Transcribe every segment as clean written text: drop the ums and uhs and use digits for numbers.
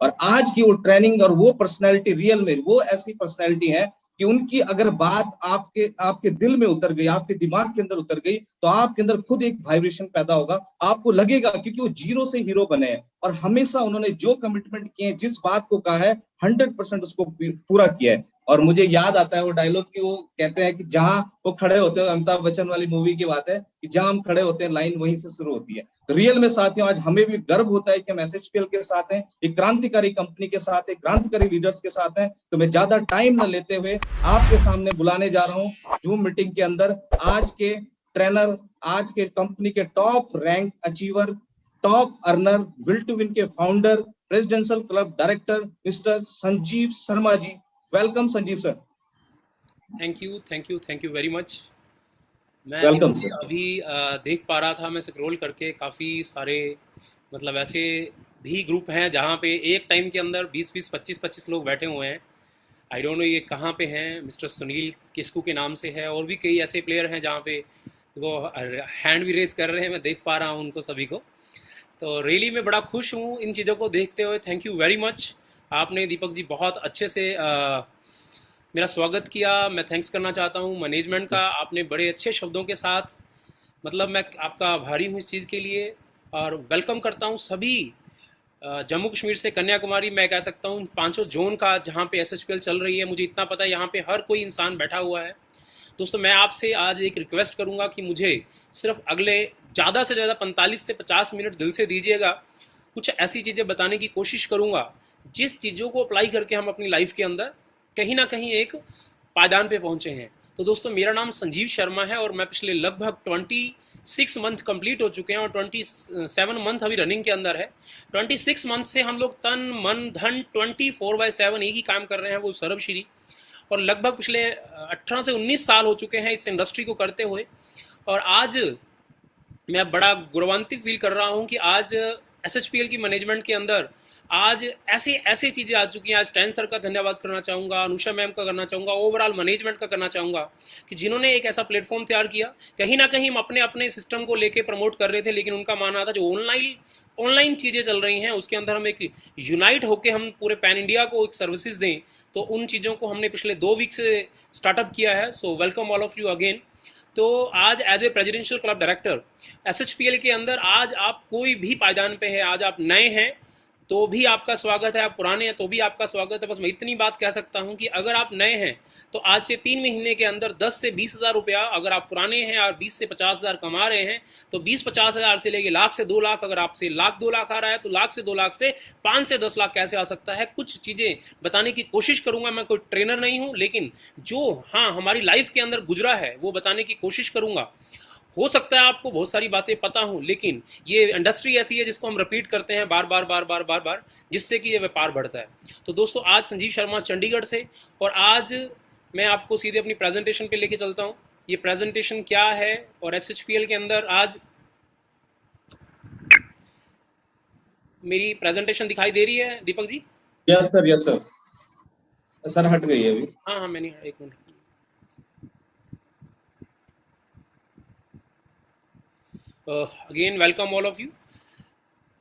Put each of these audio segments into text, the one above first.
और आज की वो ट्रेनिंग और वो पर्सनैलिटी रियल में वो ऐसी पर्सनैलिटी है कि उनकी अगर बात आपके आपके दिल में उतर गई, आपके दिमाग के अंदर उतर गई, तो आपके अंदर खुद एक वाइब्रेशन पैदा होगा, आपको लगेगा, क्योंकि वो जीरो से हीरो बने हैं और हमेशा उन्होंने जो कमिटमेंट किए हैं, जिस बात को कहा है 100% उसको पूरा किया है। और मुझे याद आता है वो डायलॉग कि वो कहते हैं कि जहां वो खड़े होते हैं, अमिताभ बच्चन वाली मूवी की बात है कि जहां हम खड़े होते हैं लाइन वहीं से शुरू होती है। तो रियल में साथियों आज हमें भी गर्व होता है कि हम एसएचपीएल के साथ हैं, एक क्रांतिकारी कंपनी के साथ, एक क्रांतिकारी लीडर्स के साथ हैं। तो मैं ज्यादा टाइम न लेते हुए आपके सामने बुलाने जा रहा हूँ जूम मीटिंग के अंदर आज के ट्रेनर, आज के कंपनी के top rank achiever, top earner, will to win के founder, presidential club director mister Sanjeev Sharma ji. Welcome Sanjeev sir. Thank you very much. मैं वेलकम सर। अभी देख पा रहा था, मैं स्क्रॉल करके काफ़ी सारे मतलब ऐसे भी ग्रुप हैं जहाँ पे एक टाइम के अंदर 20-20 25-25 लोग बैठे हुए हैं। आई डोंट नो ये कहाँ पे हैं। मिस्टर सुनील किस्कू के नाम से है, और भी कई ऐसे प्लेयर हैं जहाँ पे वो हैंड भी रेस कर रहे हैं, मैं देख पा रहा हूँ उनको सभी को। तो रियली मैं बड़ा खुश हूँ इन चीज़ों को देखते हुए। Thank you very much. आपने दीपक जी बहुत अच्छे से मेरा स्वागत किया। मैं थैंक्स करना चाहता हूँ मैनेजमेंट का, आपने बड़े अच्छे शब्दों के साथ, मतलब मैं आपका आभारी हूँ इस चीज़ के लिए। और वेलकम करता हूँ सभी जम्मू कश्मीर से कन्याकुमारी, मैं कह सकता हूँ पांचों जोन का जहाँ पे एसएचपीएल चल रही है। मुझे इतना पता है यहाँ पे हर कोई इंसान बैठा हुआ है। दोस्तों मैं आपसे आज एक रिक्वेस्ट करूँगा कि मुझे सिर्फ अगले ज़्यादा से ज़्यादा 45 से 50 मिनट दिल से दीजिएगा। कुछ ऐसी चीज़ें बताने की कोशिश करूँगा जिस चीज़ों को अप्लाई करके हम अपनी लाइफ के अंदर कहीं ना कहीं एक पायदान पे पहुँचे हैं। तो दोस्तों मेरा नाम संजीव शर्मा है और मैं पिछले लगभग 26 मंथ कंप्लीट हो चुके हैं और 27 मंथ अभी रनिंग के अंदर है। 26 मंथ से हम लोग तन मन धन 24/7 एक ही काम कर रहे हैं, वो सर्वश्री। और लगभग पिछले 18 से 19 साल हो चुके हैं इस इंडस्ट्री को करते हुए। और आज मैं बड़ा गौरवान्वित फील कर रहा हूं कि आज एसएचपीएल की मैनेजमेंट के अंदर आज ऐसी ऐसी चीज़ें आ चुकी हैं। आज स्टैन सर का धन्यवाद करना चाहूँगा, अनुषा मैम का करना चाहूँगा, ओवरऑल मैनेजमेंट का करना चाहूँगा कि जिन्होंने एक ऐसा प्लेटफॉर्म तैयार किया। कहीं ना कहीं हम अपने अपने सिस्टम को लेके प्रमोट कर रहे थे, लेकिन उनका मानना था जो ऑनलाइन चीज़ें चल रही हैं उसके अंदर हम एक यूनाइट होकर हम पूरे पैन इंडिया को एक सर्विसेज दें। तो उन चीज़ों को हमने पिछले 2 वीक से स्टार्टअप किया है। So welcome all of you again. तो आज as a presidential club director SHPL के अंदर आज आप कोई भी पायदान पे है, आज आप नए हैं तो भी आपका स्वागत है, आप पुराने हैं तो भी आपका स्वागत है। बस मैं इतनी बात कह सकता हूं कि अगर आप नए हैं तो आज से 3 महीने के अंदर 10 से 20 हज़ार रुपया, अगर आप पुराने हैं और 20 से 50 हज़ार कमा रहे हैं तो 20-50 हज़ार से लेके लाख से 2 लाख, अगर आपसे लाख 2 लाख आ रहा है तो लाख से 2 लाख से 5 से 10 लाख कैसे आ सकता है। कुछ चीज़ें बताने की कोशिश करूंगा। मैं कोई ट्रेनर नहीं हूं, लेकिन जो हाँ हमारी लाइफ के अंदर गुजरा है वो बताने की कोशिश करूंगा। हो सकता है आपको बहुत सारी बातें पता हो, लेकिन ये इंडस्ट्री ऐसी है जिसको हम रिपीट करते हैं बार बार बार बार बार बार, जिससे कि ये व्यापार बढ़ता है। तो दोस्तों आज संजीव शर्मा चंडीगढ़ से, और आज मैं आपको सीधे अपनी प्रेजेंटेशन पे लेके चलता हूँ। ये प्रेजेंटेशन क्या है और एसएचपीएल के अंदर आज मेरी प्रेजेंटेशन दिखाई दे रही है Deepak ji? Yes sir, yes sir. Sir हट गई है अभी। हाँ मैंने एक minute. Again welcome all of you.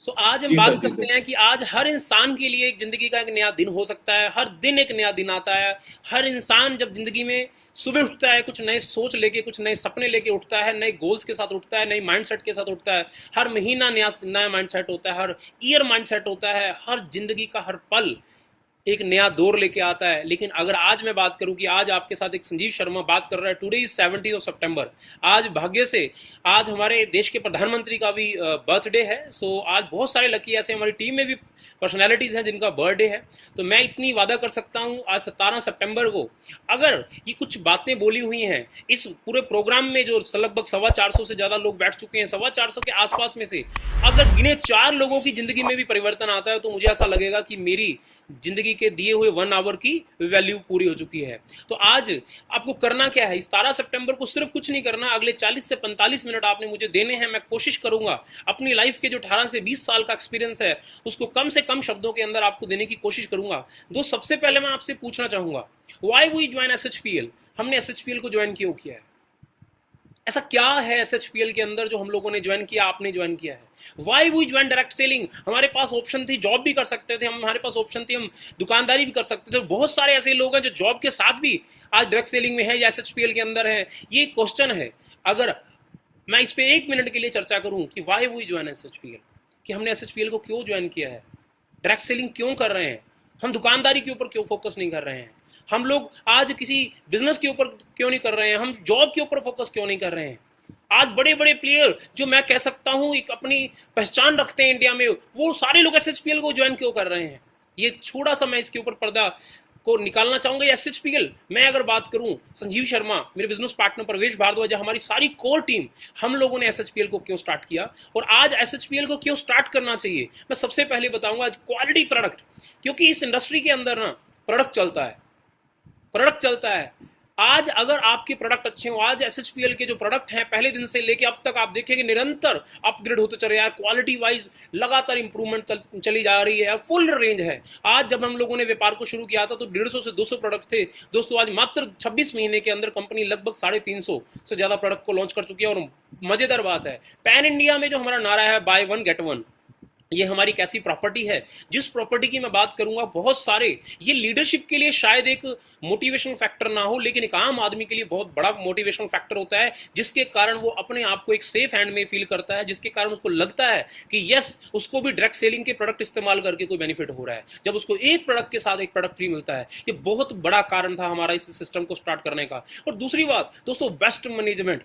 So आज हम बात करते हैं कि आज हर इंसान के लिए एक जिंदगी का एक नया दिन हो सकता है। हर दिन एक नया दिन आता है। हर इंसान जब जिंदगी में सुबह उठता है कुछ नए सोच लेके, कुछ नए सपने लेके उठता है, नए गोल्स के साथ उठता है, नए माइंडसेट के साथ उठता है। हर महीना नया माइंडसेट होता है, हर ईयर माइंडसेट होता है, हर जिंदगी का हर पल एक नया दौर लेके आता है। लेकिन अगर आज मैं बात करूं कि आज आपके साथ एक संजीव शर्मा बात कर रहा है, टुडे इज 17 सितंबर। आज भाग्य से आज हमारे देश के प्रधानमंत्री का भी बर्थडे है। सो आज बहुत सारे लकी ऐसे हमारी टीम में भी पर्सनैलिटीज हैं जिनका बर्थडे है। तो मैं इतनी वादा कर सकता हूं आज 17 सितंबर को अगर ये कुछ बातें बोली हुई हैं इस पूरे प्रोग्राम में, जो लगभग 450 से ज्यादा लोग बैठ चुके हैं, 450 के आसपास में से अगर गिने 4 लोगों की जिंदगी में भी परिवर्तन आता है तो मुझे ऐसा लगेगा कि मेरी जिंदगी के दिए हुए 1 आवर की वैल्यू पूरी हो चुकी है। तो आज आपको करना क्या है, इस 17 सितंबर को सिर्फ कुछ नहीं करना, अगले 40 से 45 मिनट आपने मुझे देने हैं। मैं कोशिश करूंगा अपनी लाइफ के जो 18 से 20 साल का एक्सपीरियंस है उसको कम से कम शब्दों के अंदर आपको देने की कोशिश करूंगा। दोस्त सबसे पहले मैं आपसे पूछना चाहूंगा, व्हाई वी ज्वाइन एसएचपीएल? हमने एसएचपीएल को ज्वाइन क्यों किया है? ऐसा क्या है एसएचपीएल के अंदर जो हम लोगों ने ज्वाइन किया, आपने ज्वाइन किया है? Why we join direct selling? हमारे पास ऑप्शन थी, जॉब भी कर सकते थे, हमारे पास ऑप्शन थी, हम दुकानदारी भी कर सकते थे। बहुत सारे ऐसे लोग हैं जो जॉब के साथ भी आज डायरेक्ट सेलिंग में है या एसएचपीएल के अंदर है। ये क्वेश्चन है। अगर मैं इस पे 1 मिनट के लिए चर्चा करूं कि वाई वी ज्वाइन एसएचपीएल, कि हमने एसएचपीएल को क्यों ज्वाइन किया है, डायरेक्ट सेलिंग क्यों कर रहे हैं, हम दुकानदारी के ऊपर क्यों फोकस नहीं कर रहे हैं, हम लोग आज किसी बिजनेस के ऊपर क्यों नहीं कर रहे हैं, हम जॉब के ऊपर फोकस क्यों नहीं कर रहे हैं। आज बड़े बड़े प्लेयर जो मैं कह सकता हूं एक अपनी पहचान रखते हैं इंडिया में, वो सारे लोग एसएचपीएल को ज्वाइन क्यों कर रहे हैं। ये थोड़ा सा मैं इसके ऊपर पर्दा को निकालना चाहूंगा। एसएचपीएल, मैं अगर बात करूं, संजीव शर्मा, मेरे बिजनेस पार्टनर प्रवेश भारद्वाज, हमारी सारी कोर टीम, हम लोगों ने एसएचपीएल को क्यों स्टार्ट किया और आज एसएचपीएल को क्यों स्टार्ट करना चाहिए। मैं सबसे पहले बताऊंगा आज क्वालिटी प्रोडक्ट, क्योंकि इस इंडस्ट्री के अंदर ना प्रोडक्ट चलता है, प्रोडक्ट चलता है। आज अगर आपके प्रोडक्ट अच्छे हो, आज एसएचपीएल के जो प्रोडक्ट हैं पहले दिन से लेके अब तक आप देखेंगे निरंतर अपग्रेड होते चले जा रहे हैं, क्वालिटी वाइज लगातार इंप्रूवमेंट चली जा रही है, फुल रेंज है। आज जब हम लोगों ने व्यापार को शुरू किया था तो 150 से 200 प्रोडक्ट थे दोस्तों। आज मात्र 26 महीने के अंदर कंपनी लगभग 350 से ज्यादा प्रोडक्ट को लॉन्च कर चुकी है। और मजेदार बात है, पैन इंडिया में जो हमारा नारा है बाय वन गेट वन, ये हमारी कैसी प्रॉपर्टी है, जिस प्रॉपर्टी की मैं बात करूंगा, बहुत सारे ये लीडरशिप के लिए शायद एक मोटिवेशनल फैक्टर ना हो, लेकिन एक आम आदमी के लिए बहुत बड़ा मोटिवेशनल फैक्टर होता है, जिसके कारण वो अपने आप को एक सेफ हैंड में फील करता है, जिसके कारण उसको लगता है कि यस, उसको भी डायरेक्ट सेलिंग के प्रोडक्ट इस्तेमाल करके कोई बेनिफिट हो रहा है, जब उसको एक प्रोडक्ट के साथ एक प्रोडक्ट फ्री मिलता है। ये बहुत बड़ा कारण था हमारा इस सिस्टम को स्टार्ट करने का। और दूसरी बात दोस्तों, बेस्ट मैनेजमेंट।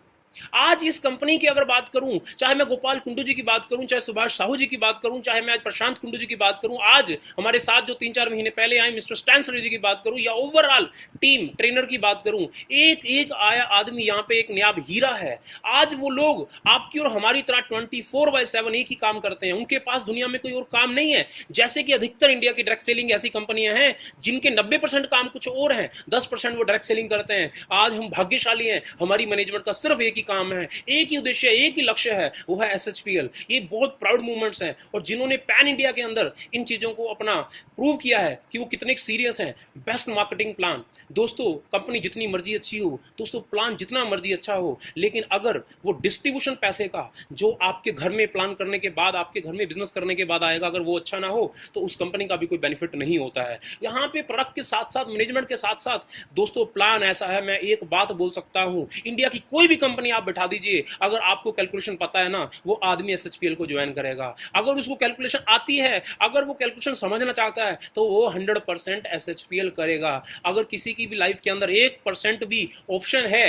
आज इस कंपनी की अगर बात करूं, चाहे मैं गोपाल कुंडू जी की बात करूं, चाहे सुभाष साहू जी की बात करूं, चाहे मैं आज प्रशांत कुंडू जी की बात करूं, आज हमारे साथ जो 3-4 महीने पहले आए मिस्टर स्टैंसर जी की बात करूं, या ओवरऑल टीम ट्रेनर की बात करूं, एक एक आया आदमी यहाँ पे एक नयाब हीरा है। आज वो लोग आपकी और हमारी तरह 24/7 एक ही काम करते हैं, उनके पास दुनिया में कोई और काम नहीं है। जैसे कि अधिकतर इंडिया की डायरेक्ट सेलिंग ऐसी कंपनियां हैं जिनके 90% काम कुछ और है, 10% वो डायरेक्ट सेलिंग करते हैं। आज हम भाग्यशाली हैं, हमारी मैनेजमेंट का सिर्फ एक ही काम है, एक ही उद्देश्य, एक ही लक्ष्य है, वो है एसएचपीएल। ये बहुत प्राउड मूवमेंट्स हैं और जिन्होंने पैन इंडिया के अंदर इन चीजों को अपना प्रूव किया है कि वो कितने सीरियस हैं। बेस्ट मार्केटिंग प्लान दोस्तों, कंपनी जितनी मर्जी अच्छी हो दोस्तों, प्लान जितना मर्जी अच्छा हो, लेकिन अगर वो डिस्ट्रीब्यूशन पैसे का जो आपके घर में प्लान करने के बाद, आपके घर में बिजनेस करने के बाद आएगा, अगर वो अच्छा ना हो तो उस कंपनी का भी कोई बेनिफिट नहीं होता है। यहाँ पे प्रोडक्ट के साथ साथ, मैनेजमेंट के साथ साथ दोस्तों प्लान ऐसा है, मैं एक बात बोल सकता हूं, इंडिया की कोई भी कंपनी आप बैठा दीजिए, अगर आपको कैलकुलेशन पता है ना, वो आदमी एसएचपीएल को ज्वाइन करेगा। अगर उसको कैलकुलेशन आती है, अगर वो कैलकुलेशन समझना चाहता है, तो वो 100% एसएचपीएल करेगा। अगर किसी की भी लाइफ के अंदर 1% भी ऑप्शन है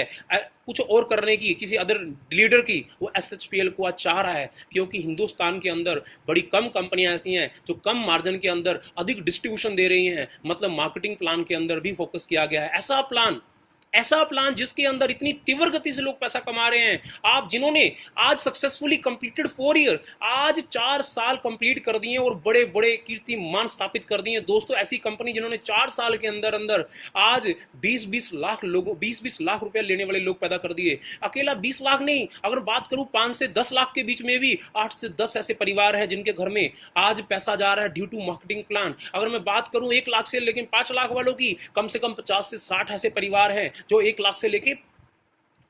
कुछ और करने की, किसी अदर लीडर की, वो एसएचपीएल को आज चाह रहा है, क्योंकि हिंदुस्तान के अंदर बड़ी कम कंपनियां ऐसी हैं जो कम मार्जिन के अंदर अधिक डिस्ट्रीब्यूशन दे रही हैं। मतलब मार्केटिंग प्लान के अंदर भी फोकस किया गया है। ऐसा प्लान जिसके अंदर इतनी तीव्र गति से लोग पैसा कमा रहे हैं। आप जिन्होंने आज सक्सेसफुली कंप्लीटेड 4 ईयर, आज 4 साल कंप्लीट कर दिए और बड़े बड़े कीर्तिमान स्थापित कर दिए दोस्तों। ऐसी कंपनी जिन्होंने 4 साल के अंदर अंदर आज 20-20 लाख लोगों, 20-20 लाख रुपए लेने वाले लोग पैदा कर दिए। अकेला 20 लाख नहीं, अगर बात करूं 5 से 10 लाख के बीच में भी 8 से 10 ऐसे परिवार हैं जिनके घर में आज पैसा जा रहा है ड्यू टू मार्केटिंग प्लान। अगर मैं बात करूं 1 लाख से लेकिन 5 लाख वालों की, कम से कम 50 से 60 ऐसे परिवार हैं जो 1 लाख से लेके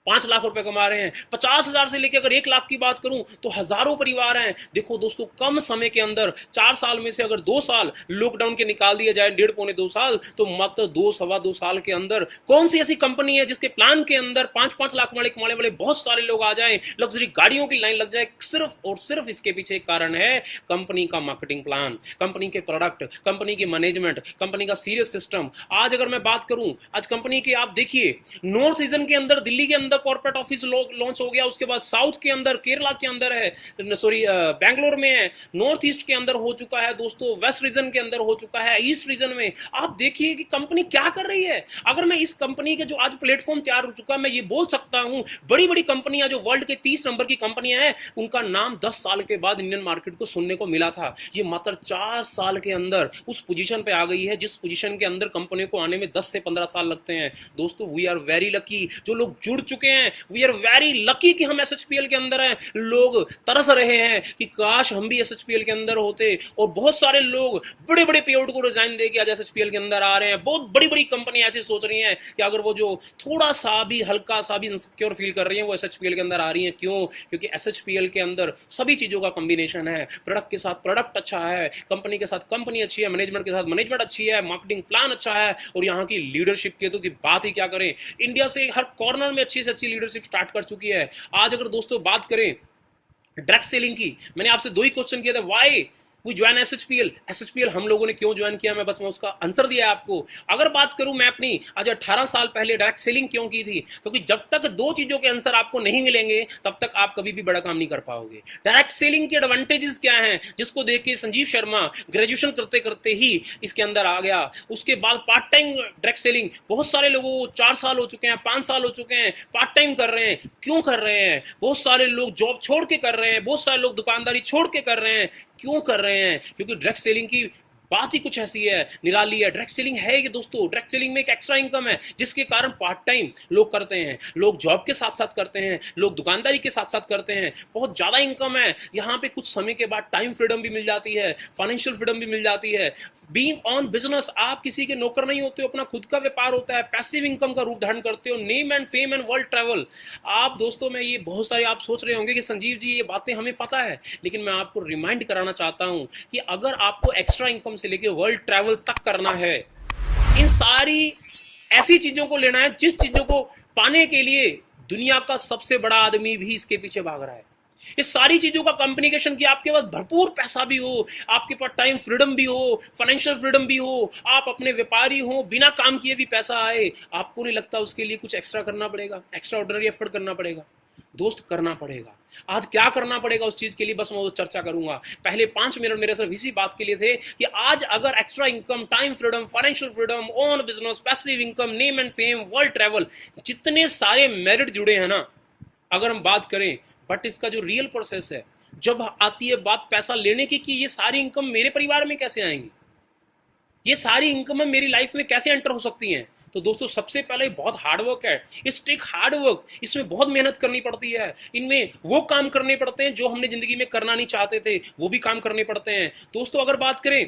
5 लाख रुपए कमा रहे हैं। 50,000 से लेकर अगर 1 लाख की बात करूं तो हजारों परिवार हैं। देखो दोस्तों, कम समय के अंदर 4 साल में से अगर 2 साल लॉकडाउन के निकाल दिए जाए, 1.5-2 साल, तो मात्र 2-2.25 साल के अंदर कौन सी ऐसी कंपनी है जिसके प्लान के अंदर 5-5 लाख वाले कमाने वाले बहुत सारे लोग आ जाएं, लग्जरी गाड़ियों की लाइन लग जाए। सिर्फ और सिर्फ इसके पीछे एक कारण है, कंपनी का मार्केटिंग प्लान, कंपनी के प्रोडक्ट, कंपनी के मैनेजमेंट, कंपनी का सीरियस सिस्टम। आज अगर मैं बात करूं, आज कंपनी के आप देखिए, नॉर्थ रीजन के अंदर दिल्ली के अंदर कॉर्पोरेट ऑफिस लॉन्च हो गया, उसके बाद साउथ के अंदर, केरला के अंदर है, बैंगलोर में है, नॉर्थ ईस्ट के अंदर हो चुका है दोस्तों, वेस्ट रीजन के अंदर हो चुका है, ईस्ट रीजन में। आप देखिए कि कंपनी क्या कर रही है। अगर मैं इस कंपनी के जो आज प्लेटफॉर्म तैयार हो चुका है, मैं ये बोल सकता हूं, बड़ी बड़ी कंपनियां जो वर्ल्ड के 30 नंबर की कंपनियां हैं, उनका नाम 10 साल के बाद इंडियन मार्केट को सुनने को मिला था। ये मात्र 4 साल के अंदर उस पोजीशन पे आ गई है जिस पोजीशन के अंदर कंपनी को आने में 10 से 15 साल लगते हैं। दोस्तों वी आर वेरी लकी, जो लोग जुड़ चुके चुके हैं। वी आर वेरी लकी कि हम एसएचपीएल के अंदर हैं। लोग तरस रहे हैं कि काश हम भी एसएचपीएल के अंदर होते, और बहुत सारे लोग बड़े बड़े पे आउट को रिजाइन दे के आज एसएचपीएल के अंदर आ रहे हैं। बहुत बड़ी बड़ी कंपनी ऐसी सोच रही हैं कि अगर वो जो थोड़ा सा भी हल्का सा भी इनसिक्योर फील कर रही हैं वो एसएचपीएल के अंदर आ रही हैं। क्यों? क्योंकि एसएचपीएल के अंदर सभी चीजों का कॉम्बिनेशन है। प्रोडक्ट के साथ प्रोडक्ट अच्छा है, कंपनी के साथ कंपनी अच्छी है, मैनेजमेंट के साथ मैनेजमेंट अच्छी है, मार्केटिंग प्लान अच्छा है, और यहाँ की लीडरशिप की तो की बात ही क्या करें। इंडिया से हर कॉर्नर में अच्छी से अच्छी लीडरशिप स्टार्ट कर चुकी है। आज अगर दोस्तों बात करें डायरेक्ट सेलिंग की, मैंने आपसे दो ही क्वेश्चन किए थे, व्हाई वी ज्वाइन एसएचपीएल। एसएचपीएल हम लोगों ने क्यों ज्वाइन किया, मैं उसका आंसर दिया है आपको। अगर बात करूं मैं अपनी आज 18 साल पहले डायरेक्ट सेलिंग क्यों की थी, क्योंकि जब तक दो चीजों के आंसर आपको नहीं मिलेंगे तब तक आप कभी भी बड़ा काम नहीं कर पाओगे। डायरेक्ट सेलिंग के एडवांटेजेस क्या हैं, जिसको देख के संजीव शर्मा ग्रेजुएशन करते करते ही इसके अंदर आ गया। उसके बाद पार्ट टाइम डायरेक्ट सेलिंग, बहुत सारे लोगों को 4 साल हो चुके हैं, 5 साल हो चुके हैं, पार्ट टाइम कर रहे हैं। क्यों कर रहे हैं? बहुत सारे लोग जॉब छोड़ के कर रहे हैं, बहुत सारे लोग दुकानदारी छोड़ के कर रहे हैं। क्यों कर रहे हैं? क्योंकि डायरेक्ट सेलिंग की बात ही कुछ ऐसी है, निराली है। डायरेक्ट सेलिंग है कि दोस्तों, डायरेक्ट सेलिंग में एक एक्स्ट्रा इनकम है, जिसके कारण पार्ट टाइम लोग करते हैं, लोग जॉब के साथ साथ करते हैं, लोग दुकानदारी के साथ साथ करते हैं। बहुत ज्यादा इनकम है यहाँ पे। कुछ समय के बाद टाइम फ्रीडम भी मिल जाती है, फाइनेंशियल फ्रीडम भी मिल जाती है। बीइंग ऑन बिजनेस, आप किसी के नौकर नहीं होते हो, अपना खुद का व्यापार होता है, पैसिव इनकम का रूप धारण करते हो, name and fame and world travel. आप दोस्तों में ये बहुत सारे आप सोच रहे होंगे कि संजीव जी ये बातें हमें पता है, लेकिन मैं आपको रिमाइंड कराना चाहता हूं कि अगर आपको एक्स्ट्रा इनकम से लेकर वर्ल्ड ट्रैवल तक करना है, इन सारी ऐसी चीजों को लेना है जिस चीजों को पाने के लिए दुनिया का सबसे बड़ा आदमी भी इसके पीछे भाग रहा है। इस सारी चीजों का कॉम्बिनेशन कि आपके पास भरपूर पैसा भी हो, आपके पास टाइम फ्रीडम भी हो, फाइनेंशियल फ्रीडम भी हो, आप अपने व्यापारी हो, बिना काम किए भी पैसा आए। आपको नहीं लगता उसके लिए कुछ एक्स्ट्रा करना पड़ेगा, एक्स्ट्रा ऑर्डिनरी एफर्ट करना पड़ेगा? दोस्त करना पड़ेगा। आज क्या करना पड़ेगा उस चीज के लिए, बस मैं वो चर्चा करूंगा। पहले 5 मिनट मेरे सिर्फ इसी बात के लिए थे कि आज अगर extra income, time freedom, financial freedom, own business, passive income, name and fame, world travel, जितने सारे मेरिट जुड़े हैं ना, अगर हम बात करें, बट इसका जो रियल प्रोसेस है, जब आती है बात पैसा लेने की कि ये सारी इनकम मेरे परिवार में कैसे आएंगी, ये सारी इनकम मेरी लाइफ में कैसे एंटर हो सकती हैं, तो दोस्तों सबसे पहले बहुत हार्डवर्क है। इस टेक हार्डवर्क, इसमें बहुत मेहनत करनी पड़ती है। इनमें वो काम करने पड़ते हैं जो हमने जिंदगी में करना नहीं चाहते थे, वो भी काम करने पड़ते हैं। दोस्तों अगर बात करें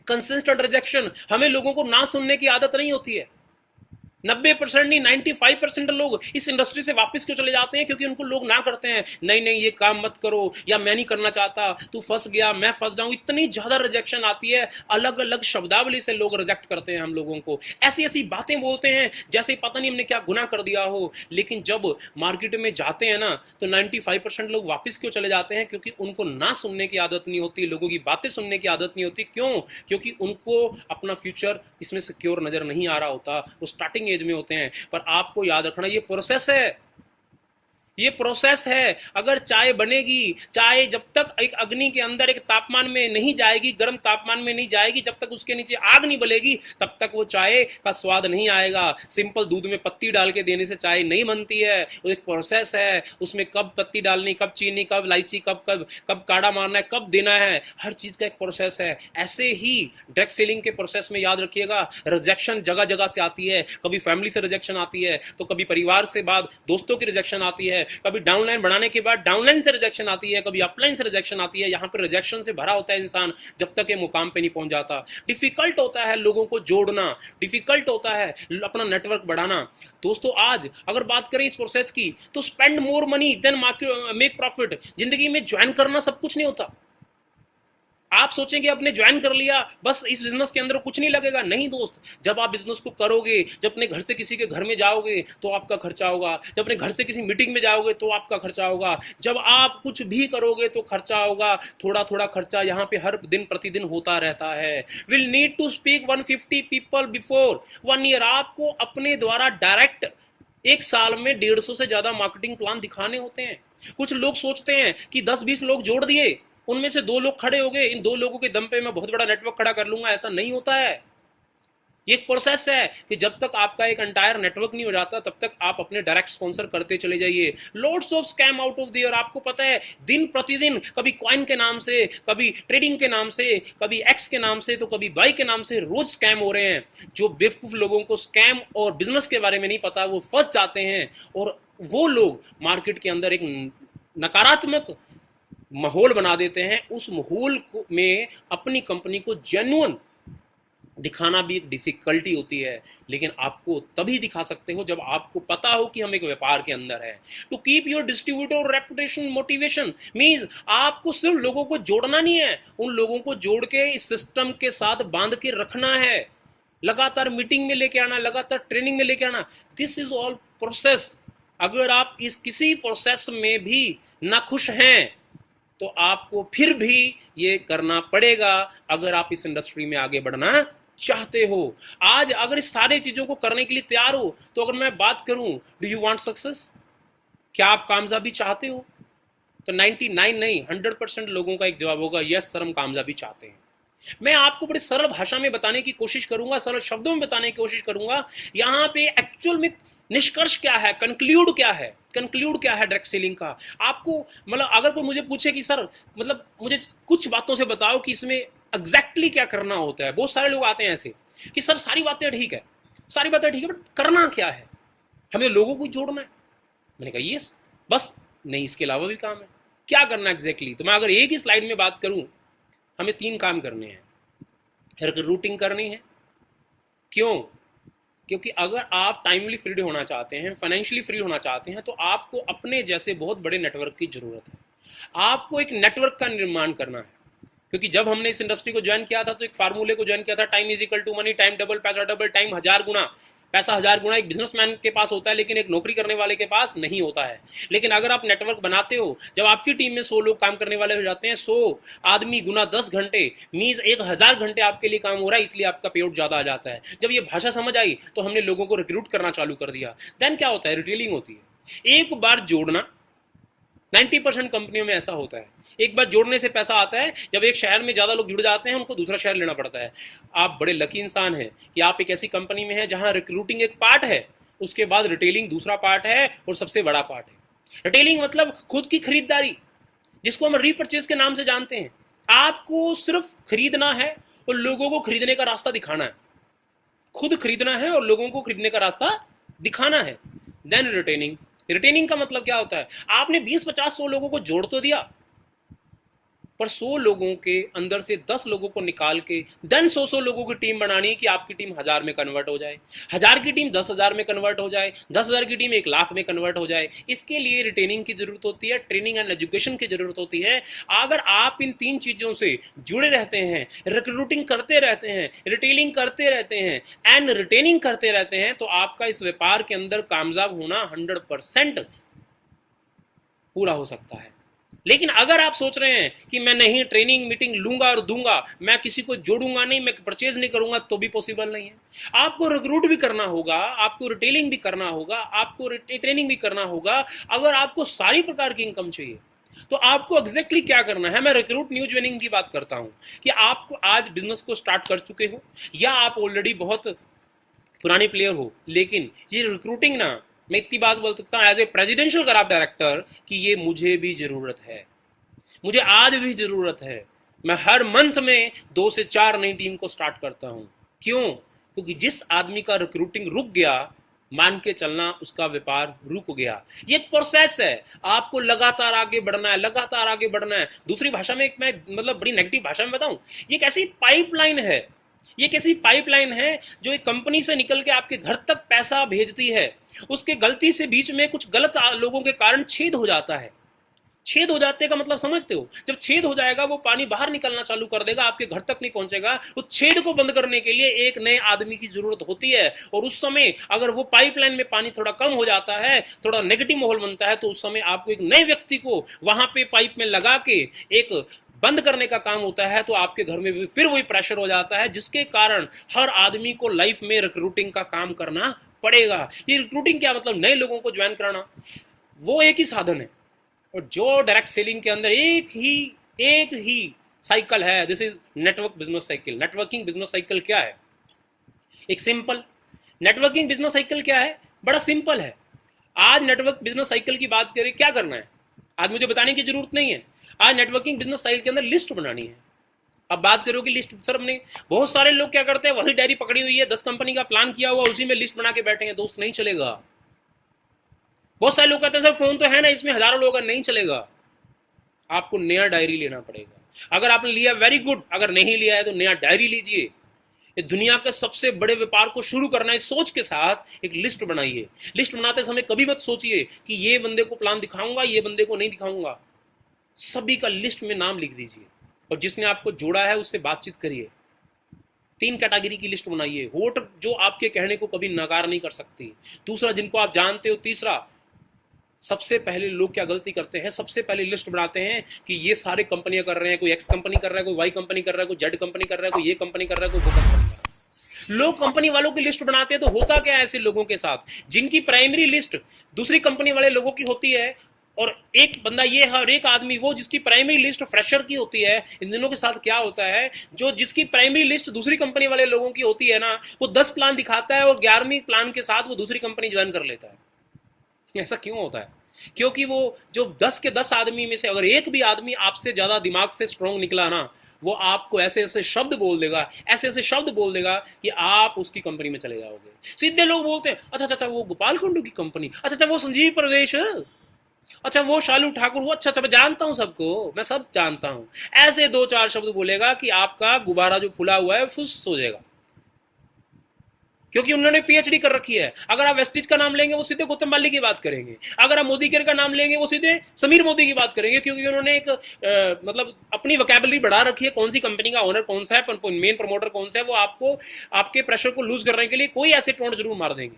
कंसिस्टेंट रिजेक्शन, हमें लोगों को ना सुनने की आदत नहीं होती है। 90% नहीं 95% लोग इस इंडस्ट्री से वापस क्यों चले जाते हैं, क्योंकि उनको लोग ना करते हैं, नहीं नहीं ये काम मत करो, या मैं नहीं करना चाहता, तू फंस गया, मैं फंस जाऊं। इतनी ज्यादा रिजेक्शन आती है, अलग अलग शब्दावली से लोग रिजेक्ट करते हैं हम लोगों को, ऐसी ऐसी बातें बोलते हैं जैसे पता नहीं हमने क्या गुनाह कर दिया हो। लेकिन जब मार्केट में जाते हैं ना तो 95% लोग वापस क्यों चले जाते हैं, क्योंकि उनको ना सुनने की आदत नहीं होती, लोगों की बातें सुनने की आदत नहीं होती। क्यों? क्योंकि उनको अपना फ्यूचर इसमें सिक्योर नजर नहीं आ रहा होता, वो स्टार्टिंग एज में होते हैं। पर आपको याद रखना ये प्रोसेस है, ये प्रोसेस है। अगर चाय बनेगी, चाय जब तक एक अग्नि के अंदर एक तापमान में नहीं जाएगी, गर्म तापमान में नहीं जाएगी, जब तक उसके नीचे आग नहीं बलेगी, तब तक वो चाय का स्वाद नहीं आएगा। सिंपल दूध में पत्ती डाल के देने से चाय नहीं बनती है, वो एक प्रोसेस है। उसमें कब पत्ती डालनी, कब चीनी, कब इलायची, कब कब कब काढ़ा मारना है, कब देना है, हर चीज का एक प्रोसेस है। ऐसे ही डायरेक्ट सेलिंग के प्रोसेस में याद रखिएगा, रिजेक्शन जगह जगह से आती है। कभी फैमिली से रिजेक्शन आती है, तो कभी परिवार से बाद दोस्तों की रिजेक्शन आती है, कभी डाउनलाइन बढ़ाने के बाद डाउनलाइन से रिजेक्शन आती है, कभी अपलाइन से रिजेक्शन आती है। यहाँ पर रिजेक्शन से भरा होता है इंसान जब तक ये मुकाम पे नहीं पहुंच जाता। डिफिकल्ट होता है लोगों को जोड़ना, डिफिकल्ट होता है अपना नेटवर्क बढ़ाना। दोस्तों आज अगर बात करें इस प्रोसेस की, तो spend more money than make profit. जिंदगी में ज्वाइन करना सब कुछ नहीं होता। आप सोचेंगे आपने ज्वाइन कर लिया बस इस बिजनेस के अंदर कुछ नहीं लगेगा, नहीं दोस्त। जब आप बिजनेस को करोगे, जब अपने घर से किसी के घर में जाओगे तो आपका खर्चा होगा, जब अपने घर से किसी मीटिंग में जाओगे तो आपका खर्चा होगा, जब आप कुछ भी करोगे तो खर्चा होगा। थोड़ा थोड़ा खर्चा यहाँ पे हर दिन प्रतिदिन होता रहता है। Will need to speak 150 people before 1 year. आपको अपने द्वारा डायरेक्ट एक साल में 150 से ज्यादा मार्केटिंग प्लान दिखाने होते हैं। कुछ लोग सोचते हैं कि 10-20 लोग जोड़ दिए, उनमें से 2 लोग खड़े हो गए, इन 2 लोगों के दम पे मैं बहुत बड़ा नेटवर्क खड़ा कर लूंगा, ऐसा नहीं होता है। ये एक प्रोसेस है कि जब तक आपका एक एंटायर नेटवर्क नहीं हो जाता तब तक आप अपने डायरेक्ट स्पॉन्सर करते चले जाइए। Lots of scam out of the year, आपको पता है दिन प्रतिदिन कभी कॉइन के नाम से, कभी ट्रेडिंग के नाम से, कभी एक्स के नाम से, तो कभी बाई के नाम से रोज स्कैम हो रहे हैं। जो बेवकूफ लोगों को स्कैम और बिजनेस के बारे में नहीं पता वो फंस जाते हैं, और वो लोग मार्केट के अंदर एक नकारात्मक माहौल बना देते हैं। उस माहौल में अपनी कंपनी को जेन्युइन दिखाना भी एक डिफिकल्टी होती है, लेकिन आपको तभी दिखा सकते हो जब आपको पता हो कि हम एक व्यापार के अंदर है। To keep your distributor reputation motivation means आपको सिर्फ लोगों को जोड़ना नहीं है, उन लोगों को जोड़ के इस सिस्टम के साथ बांध के रखना है, लगातार मीटिंग में लेके आना, लगातार ट्रेनिंग में लेके आना। This is all process. अगर आप इस किसी प्रोसेस में भी ना खुश हैं तो आपको फिर भी ये करना पड़ेगा अगर आप इस इंडस्ट्री में आगे बढ़ना चाहते हो। आज अगर इस सारी चीजों को करने के लिए तैयार हो, तो अगर मैं बात करूं डू यू वांट सक्सेस, क्या आप कामयाबी चाहते हो, तो 99 नहीं 100% लोगों का एक जवाब होगा यस सर हम कामयाबी चाहते हैं। मैं आपको बड़ी सरल भाषा में बताने की कोशिश करूंगा, सरल शब्दों में बताने की कोशिश करूंगा यहां पे एक्चुअल में निष्कर्ष क्या है, कंक्लूड क्या है, कंक्लूड क्या है डायरेक्ट सेलिंग का। आपको मतलब अगर कोई मुझे पूछे कि सर मतलब मुझे कुछ बातों से बताओ कि इसमें एग्जैक्टली क्या करना होता है, बहुत सारे लोग आते हैं ऐसे कि सर सारी बातें ठीक है, सारी बातें ठीक है, बट करना क्या है, हमें लोगों को जोड़ना है। मैंने कहा यस बस, नहीं इसके अलावा भी काम है, क्या करना एग्जैक्टली। तो मैं अगर एक ही स्लाइड में बात करूं, हमें 3 काम करने हैं। रिक्रूटिंग करनी है, क्यों, क्योंकि अगर आप टाइमली फ्री होना चाहते हैं, फाइनेंशियली फ्री होना चाहते हैं, तो आपको अपने जैसे बहुत बड़े नेटवर्क की जरूरत है। आपको एक नेटवर्क का निर्माण करना है, क्योंकि जब हमने इस इंडस्ट्री को ज्वाइन किया था तो एक फार्मूले को ज्वाइन किया था, time is equal to money, time double पैसा डबल, टाइम 1000 गुना पैसा 1000 गुना। एक बिजनेसमैन के पास होता है लेकिन एक नौकरी करने वाले के पास नहीं होता है। लेकिन अगर आप नेटवर्क बनाते हो, जब आपकी टीम में 100 लोग काम करने वाले हो जाते हैं, 100 आदमी गुना 10 घंटे मीन्स 1000 घंटे आपके लिए काम हो रहा है, इसलिए आपका पे आउट ज्यादा आ जाता है। जब ये भाषा समझ आई तो हमने लोगों को रिक्रूट करना चालू कर दिया। देन क्या होता है, रिटेलिंग होती है। एक बार जोड़ना, 90% कंपनियों में ऐसा होता है, एक बार जोड़ने से पैसा आता है। जब एक शहर में ज्यादा लोग जुड़ जाते हैं उनको दूसरा शहर लेना पड़ता है। आप बड़े लकी इंसान हैं कि आप एक ऐसी कंपनी में हैं जहां रिक्रूटिंग एक पार्ट है, उसके बाद रिटेलिंग दूसरा पार्ट है और सबसे बड़ा पार्ट है। रिटेलिंग मतलब खुद की खरीदारी, जिसको हम रीपरचेज के नाम से जानते हैं। आपको सिर्फ खरीदना है और लोगों को खरीदने का रास्ता दिखाना है, खुद खरीदना है और लोगों को खरीदने का रास्ता दिखाना है। Then retaining. रिटेनिंग का मतलब क्या होता है, आपने 20-50-100 लोगों को जोड़ तो दिया, पर 100 लोगों के अंदर से 10 लोगों को निकाल के देन 100 लोगों की टीम बनानी है कि आपकी टीम 1000 में कन्वर्ट हो जाए, 1000 की टीम 10,000 में कन्वर्ट हो जाए, 10,000 की टीम 1,00,000 में कन्वर्ट हो जाए। इसके लिए रिटेनिंग की जरूरत होती है, ट्रेनिंग एंड एजुकेशन की जरूरत होती है। अगर आप इन 3 चीजों से जुड़े रहते हैं, रिक्रूटिंग करते रहते हैं, रिटेलिंग करते रहते हैं एंड रिटेनिंग करते रहते हैं, तो आपका इस व्यापार के अंदर कामयाब होना 100% पूरा हो सकता है। लेकिन अगर आप सोच रहे हैं कि मैं नहीं ट्रेनिंग मीटिंग लूंगा और दूंगा, मैं किसी को जोड़ूंगा नहीं, मैं परचेज नहीं करूंगा, तो भी पॉसिबल नहीं है। आपको रिक्रूट भी करना होगा, आपको रिटेलिंग भी करना होगा, आपको ट्रेनिंग भी करना होगा। अगर आपको सारी प्रकार की इनकम चाहिए तो आपको एग्जैक्टली क्या करना है। मैं रिक्रूट न्यू ज्वाइनिंग की बात करता हूं कि आपको आज बिजनेस को स्टार्ट कर चुके हो या आप ऑलरेडी बहुत पुराने प्लेयर हो, लेकिन ये रिक्रूटिंग ना, मैं इतनी बात बोल सकता हूं as a presidential craft director कि ये मुझे भी जरूरत है, मुझे आज भी जरूरत है। मैं हर मंथ में 2 से 4 नई टीम को स्टार्ट करता हूं। क्यों, क्योंकि जिस आदमी का रिक्रूटिंग रुक गया, मान के चलना उसका व्यापार रुक गया। ये एक प्रोसेस है, आपको लगातार आगे बढ़ना है, लगातार आगे बढ़ना है। दूसरी भाषा में एक मैं मतलब बड़ी नेगेटिव भाषा में बताऊं, ये एक ऐसी पाइपलाइन है, ये कैसी पाइपलाइन है जो एक कंपनी से निकल के आपके घर तक पैसा भेजती है। उसके गलती से बीच में कुछ गलत लोगों के कारण छेद हो जाता है। छेद हो जाते का मतलब समझते हो, जब छेद हो जाएगा वो पानी बाहर निकलना चालू कर देगा, आपके घर तक नहीं पहुंचेगा। उस छेद को बंद करने के लिए एक नए आदमी की जरूरत होती है, और उस समय अगर वो पाइपलाइन में पानी थोड़ा कम हो जाता है, थोड़ा नेगेटिव माहौल बनता है, तो उस समय आपको एक नए व्यक्ति को वहां पे पाइप में लगा के एक बंद करने का काम होता है। तो आपके घर में भी फिर वही प्रेशर हो जाता है, जिसके कारण हर आदमी को लाइफ में रिक्रूटिंग का काम करना पड़ेगा। ये रिक्रूटिंग क्या मतलब, नए लोगों को ज्वाइन कराना, वो एक ही साधन है। और जो डायरेक्ट सेलिंग के अंदर एक ही साइकिल है, this is network business cycle. Networking business cycle क्या है, एक सिंपल नेटवर्किंग बिजनेस साइकिल क्या है, बड़ा सिंपल है। आज नेटवर्क बिजनेस साइकिल की बात करें, क्या करना है आज मुझे बताने की जरूरत नहीं है। आज नेटवर्किंग बिजनेस साइकिल के अंदर लिस्ट बनानी है। अब बात करो कि लिस्ट, सर हमने, बहुत सारे लोग क्या करते हैं, वही डायरी पकड़ी हुई है, 10 कंपनी का प्लान किया हुआ, उसी में लिस्ट बना के बैठे हैं। दोस्त नहीं चलेगा। बहुत सारे लोग कहते हैं सर फोन तो है ना, इसमें हजारों लोग हैं, नहीं चलेगा। आपको नया डायरी लेना पड़ेगा। अगर आपने लिया वेरी गुड, अगर नहीं लिया है तो नया डायरी लीजिए। ये दुनिया के सबसे बड़े व्यापार को शुरू करना है सोच के साथ, एक लिस्ट बनाइए। लिस्ट बनाते समय कभी मत सोचिए कि ये बंदे को प्लान दिखाऊंगा, ये बंदे को नहीं दिखाऊंगा। सभी का लिस्ट में नाम लिख दीजिए और जिसने आपको जोड़ा है उससे बातचीत करिए। 3 कैटेगरी की लिस्ट बनाइए। होट जो आपके कहने को कभी नकार नहीं कर सकती, दूसरा जिनको आप जानते हो, तीसरा सबसे पहले लोग क्या गलती करते हैं, सबसे पहले लिस्ट बनाते हैं कि ये सारे कंपनियां कर रहे हैं, कोई एक्स कंपनी कर रहा है, कोई वाई कंपनी कर रहा है, कोई जेड कंपनी कर रहा है, कोई ये कंपनी कर रहा है, कोई वो कंपनी कर रहा है। लोग कंपनी वालों की लिस्ट बनाते हैं तो होता क्या है ऐसे लोगों के साथ, जिनकी प्राइमरी लिस्ट दूसरी कंपनी वाले लोगों की होती है, और एक बंदा ये है और एक आदमी वो जिसकी प्राइमरी लिस्ट फ्रेशर की होती है। इन दिनों के साथ क्या होता है, जो जिसकी प्राइमरी लिस्ट दूसरी कंपनी वाले लोगों की होती है ना, वो 10 प्लान दिखाता है और 11वीं प्लान के साथ वो दूसरी कंपनी ज्वाइन कर लेता है। ऐसा क्यों होता है? क्योंकि वो जो 10 के 10 आदमी में से अगर एक भी आदमी आपसे ज्यादा दिमाग से स्ट्रांग निकला ना, वो आपको ऐसे ऐसे शब्द बोल देगा, ऐसे ऐसे शब्द बोल देगा कि आप उसकी कंपनी में चले जाओगे। सीधे लोग बोलते हैं अच्छा अच्छा वो गोपाल कुंडू की कंपनी, अच्छा अच्छा वो संजीव प्रवेश, अच्छा वो शालू ठाकुर, वो अच्छा अच्छा मैं जानता हूं सबको, मैं सब जानता हूं। ऐसे 2-4 शब्द बोलेगा कि आपका गुब्बारा जो फुला हुआ है फुस हो जाएगा, क्योंकि उन्होंने पीएचडी कर रखी है। अगर आप वेस्टिज का नाम लेंगे वो सीधे गौतम बाली की बात करेंगे, अगर आप मोदी केयर का नाम लेंगे वो सीधे समीर मोदी की बात करेंगे, क्योंकि उन्होंने एक मतलब अपनी वोकैबुलरी बढ़ा रखी है। कौन सी कंपनी का ओनर कौन सा है, मेन प्रमोटर कौन सा है, वो आपको आपके प्रेशर को लूज करने के लिए कोई ऐसे टोंट जरूर मार देंगे।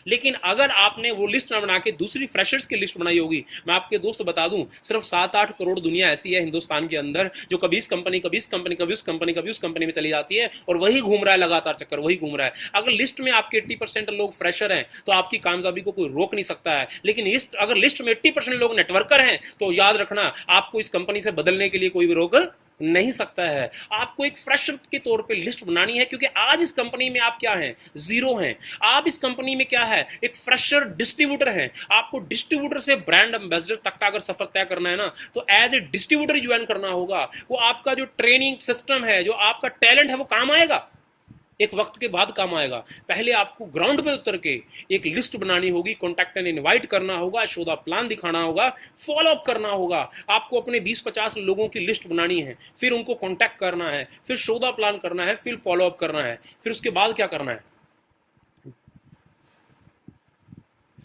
लेकिन अगर आपने वो लिस्ट ना बना के दूसरी फ्रेशर्स की लिस्ट बनाई होगी, मैं आपके दोस्त बता दूं, सिर्फ 7-8 करोड़ दुनिया ऐसी है हिंदुस्तान के अंदर जो कभी इस कंपनी, कभी इस कंपनी, कभी उस कंपनी, कभी उस कंपनी में चली जाती है और वही घूम रहा है, लगातार चक्कर वही घूम रहा है। अगर लिस्ट में आपके 80% लोग फ्रेशर हैं तो आपकी कामयाबी को कोई रोक नहीं सकता है। लेकिन अगर लिस्ट में 80% लोग नेटवर्कर हैं तो याद रखना, आपको इस कंपनी से बदलने के लिए कोई भी रोक नहीं सकता है। आपको एक फ्रेशर के तौर पे लिस्ट बनानी है, क्योंकि आज इस कंपनी में आप क्या हैं, जीरो हैं। आप इस कंपनी में क्या है, एक फ्रेशर डिस्ट्रीब्यूटर हैं। आपको डिस्ट्रीब्यूटर से ब्रांड एम्बेसडर तक का अगर सफर तय करना है ना, तो एज ए डिस्ट्रीब्यूटर ज्वाइन करना होगा। वो आपका जो ट्रेनिंग सिस्टम है, जो आपका टैलेंट है, वो काम आएगा, एक वक्त के बाद काम आएगा। पहले आपको ग्राउंड पे उतर के एक लिस्ट बनानी होगी, कॉन्टैक्ट एंड इनवाइट करना होगा, शो द प्लान दिखाना होगा, फॉलो अप करना होगा। आपको अपने 20-50 लोगों की लिस्ट बनानी है, फिर उनको कॉन्टैक्ट करना है, फिर शो द प्लान करना है, फिर फॉलो अप करना है, फिर उसके बाद क्या करना है,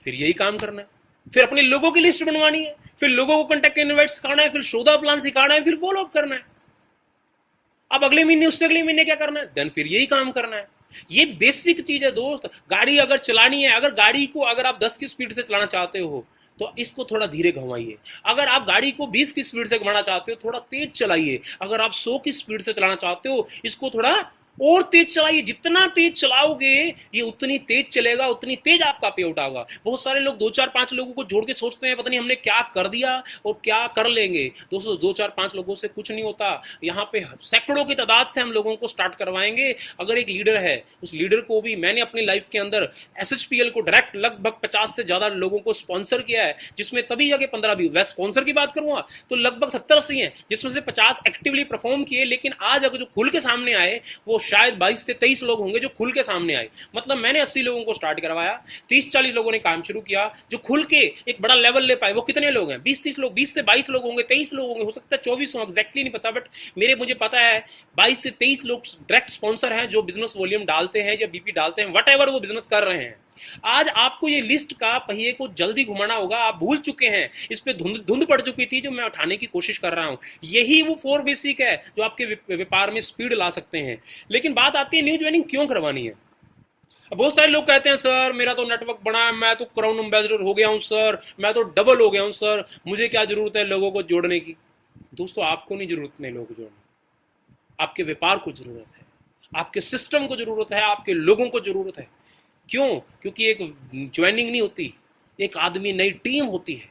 फिर यही काम करना है। फिर अपने लोगों की लिस्ट बनवानी है, फिर लोगों को कॉन्टैक्ट एंड इनवाइट सिखाना है, फिर शो द प्लान सिखाना है, फिर फॉलो अप करना है। अब अगले महीने, उससे अगले महीने क्या करना है, देन फिर यही काम करना है। ये बेसिक चीज है दोस्त। गाड़ी अगर चलानी है, अगर गाड़ी को अगर आप 10 की स्पीड से चलाना चाहते हो तो इसको थोड़ा धीरे घुमाइए। अगर आप गाड़ी को 20 की स्पीड से घुमाना चाहते हो, थोड़ा तेज चलाइए। अगर आप 100 की स्पीड से चलाना चाहते हो, इसको थोड़ा और तेज चलाइए। जितना तेज चलाओगे ये उतनी तेज चलेगा, उतनी तेज आपका पे आउट आएगा। बहुत सारे लोग 2-4-5 लोगों को जोड़ के सोचते हैं पता नहीं हमने क्या कर दिया और क्या कर लेंगे। दोस्तों 2-4-5 लोगों से कुछ नहीं होता। यहाँ पे सैकड़ों की तादाद से हम लोगों को स्टार्ट करवाएंगे। अगर एक लीडर है, उस लीडर को भी मैंने अपनी लाइफ के अंदर SHPL को डायरेक्ट लगभग 50 से ज्यादा लोगों को स्पॉन्सर किया है, जिसमें तभी जाके 15-20 वैसे स्पॉन्सर की बात करूंगा तो लगभग 70-80 हैं, जिसमें से 50 एक्टिवली परफॉर्म किए। लेकिन आज अगर जो खुल के सामने आए वो शायद 22 से 23 लोग होंगे जो खुल के सामने आए। मतलब मैंने 80 लोगों को स्टार्ट करवाया, 30-40 लोगों ने काम शुरू किया, जो खुल के एक बड़ा लेवल ले पाए। वो कितने लोग हैं, 20-30 लोग, 20 से 22 लोग होंगे, 23 लोग होंगे, हो सकता है 24 हो, एग्जैक्टली नहीं पता, बट मुझे पता है 22 से 23 लोग डायरेक्ट स्पॉन्सर हैं जो बिजनेस वॉल्यूम डालते हैं या BP डालते हैं, वट वो बिजनेस कर रहे हैं। आज आपको ये लिस्ट का पहिए को जल्दी घुमाना होगा। आप भूल चुके हैं, इस पे धुंध पड़ चुकी थी, जो मैं उठाने की कोशिश कर रहा हूं। यही वो 4 बेसिक है जो आपके व्यापार में स्पीड ला सकते हैं। लेकिन बात आती है न्यू ज्वाइनिंग क्यों करवानी है। बहुत सारे लोग कहते हैं सर मेरा तो नेटवर्क बना है, मैं तो क्राउन एम्बेसडर हो गया हूं सर, मैं तो डबल हो गया हूं सर, मुझे क्या जरूरत है लोगों को जोड़ने की। दोस्तों आपको नहीं जरूरत नहीं लोगों को जोड़ने, आपके व्यापार को जरूरत है, आपके सिस्टम को जरूरत है, आपके लोगों को जरूरत है। क्यों? क्योंकि एक ज्वाइनिंग नहीं होती, एक आदमी नई टीम होती है।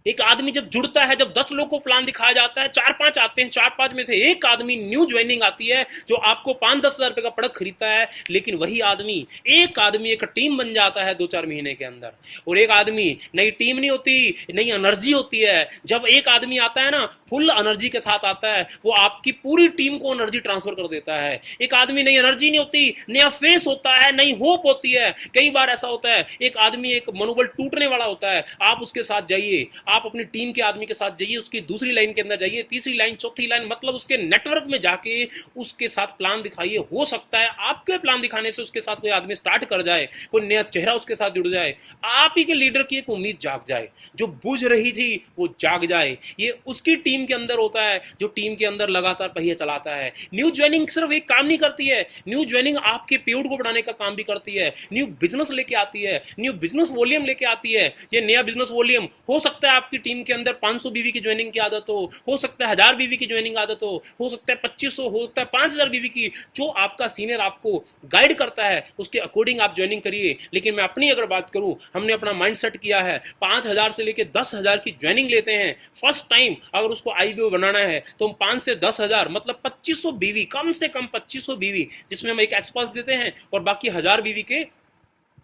एक आदमी जब जुड़ता है, जब 10 लोगों को प्लान दिखाया जाता है, 4-5 आते हैं, 4-5 में से एक आदमी न्यू ज्वाइनिंग आती है जो आपको 5-10 हजार रुपए का प्रोडक्ट खरीदता है, लेकिन वही आदमी एक टीम बन जाता है 2-4 महीने के अंदर। और एक आदमी, नई टीम नहीं होती, नई एनर्जी होती है। जब एक आदमी आता है ना, फुल एनर्जी के साथ आता है, वो आपकी पूरी टीम को एनर्जी ट्रांसफर कर देता है। एक आदमी, नई एनर्जी नहीं होती, नया फेस होता है, नई होप होती है। कई बार ऐसा होता है, एक आदमी एक मनोबल टूटने वाला होता है, आप उसके साथ जाइए, आप अपनी टीम के आदमी के साथ जाइए, उसकी दूसरी लाइन के अंदर जाइए, तीसरी लाइन, चौथी लाइन, मतलब उसके नेटवर्क में जाके उसके साथ प्लान दिखाइए। हो सकता है आपके प्लान दिखाने से उसके साथ कोई आदमी स्टार्ट कर जाए, कोई नया चेहरा उसके साथ जुड़ जाए, आप ही के लीडर की एक उम्मीद जाग जाए, जो बुझ रही थी वो जाग जाए। ये उसकी टीम के अंदर होता है जो टीम के अंदर लगातार पहिया चलाता है। न्यू ज्वाइनिंग सिर्फ एक काम नहीं करती है, न्यू ज्वाइनिंग आपके पेआउट को बढ़ाने का काम भी करती है, न्यू बिजनेस लेके आती है, न्यू बिजनेस वॉल्यूम लेके आती है। ये नया बिजनेस वॉल्यूम हो सकता है आपकी टीम के अंदर 500 बीवी की ज्वाइनिंग की आदत हो सकता है 1000 बीवी की ज्वाइनिंग आदत हो सकता है 2500, हो सकता है 5000 बीवी की। जो आपका सीनियर आपको गाइड करता है उसके अकॉर्डिंग आप ज्वाइनिंग करिए। लेकिन मैं अपनी अगर बात करूं, हमने अपना माइंड सेट किया है 5000 से लेकर 10,000 की ज्वाइनिंग लेते हैं। फर्स्ट टाइम अगर उसको आईबीओ बनाना है तो हम 5 से 10,000 मतलब 2500 बीवी, कम से कम 2500 बीवी, जिसमें हम एक एस्पास देते हैं और बाकी 1000 बीवी के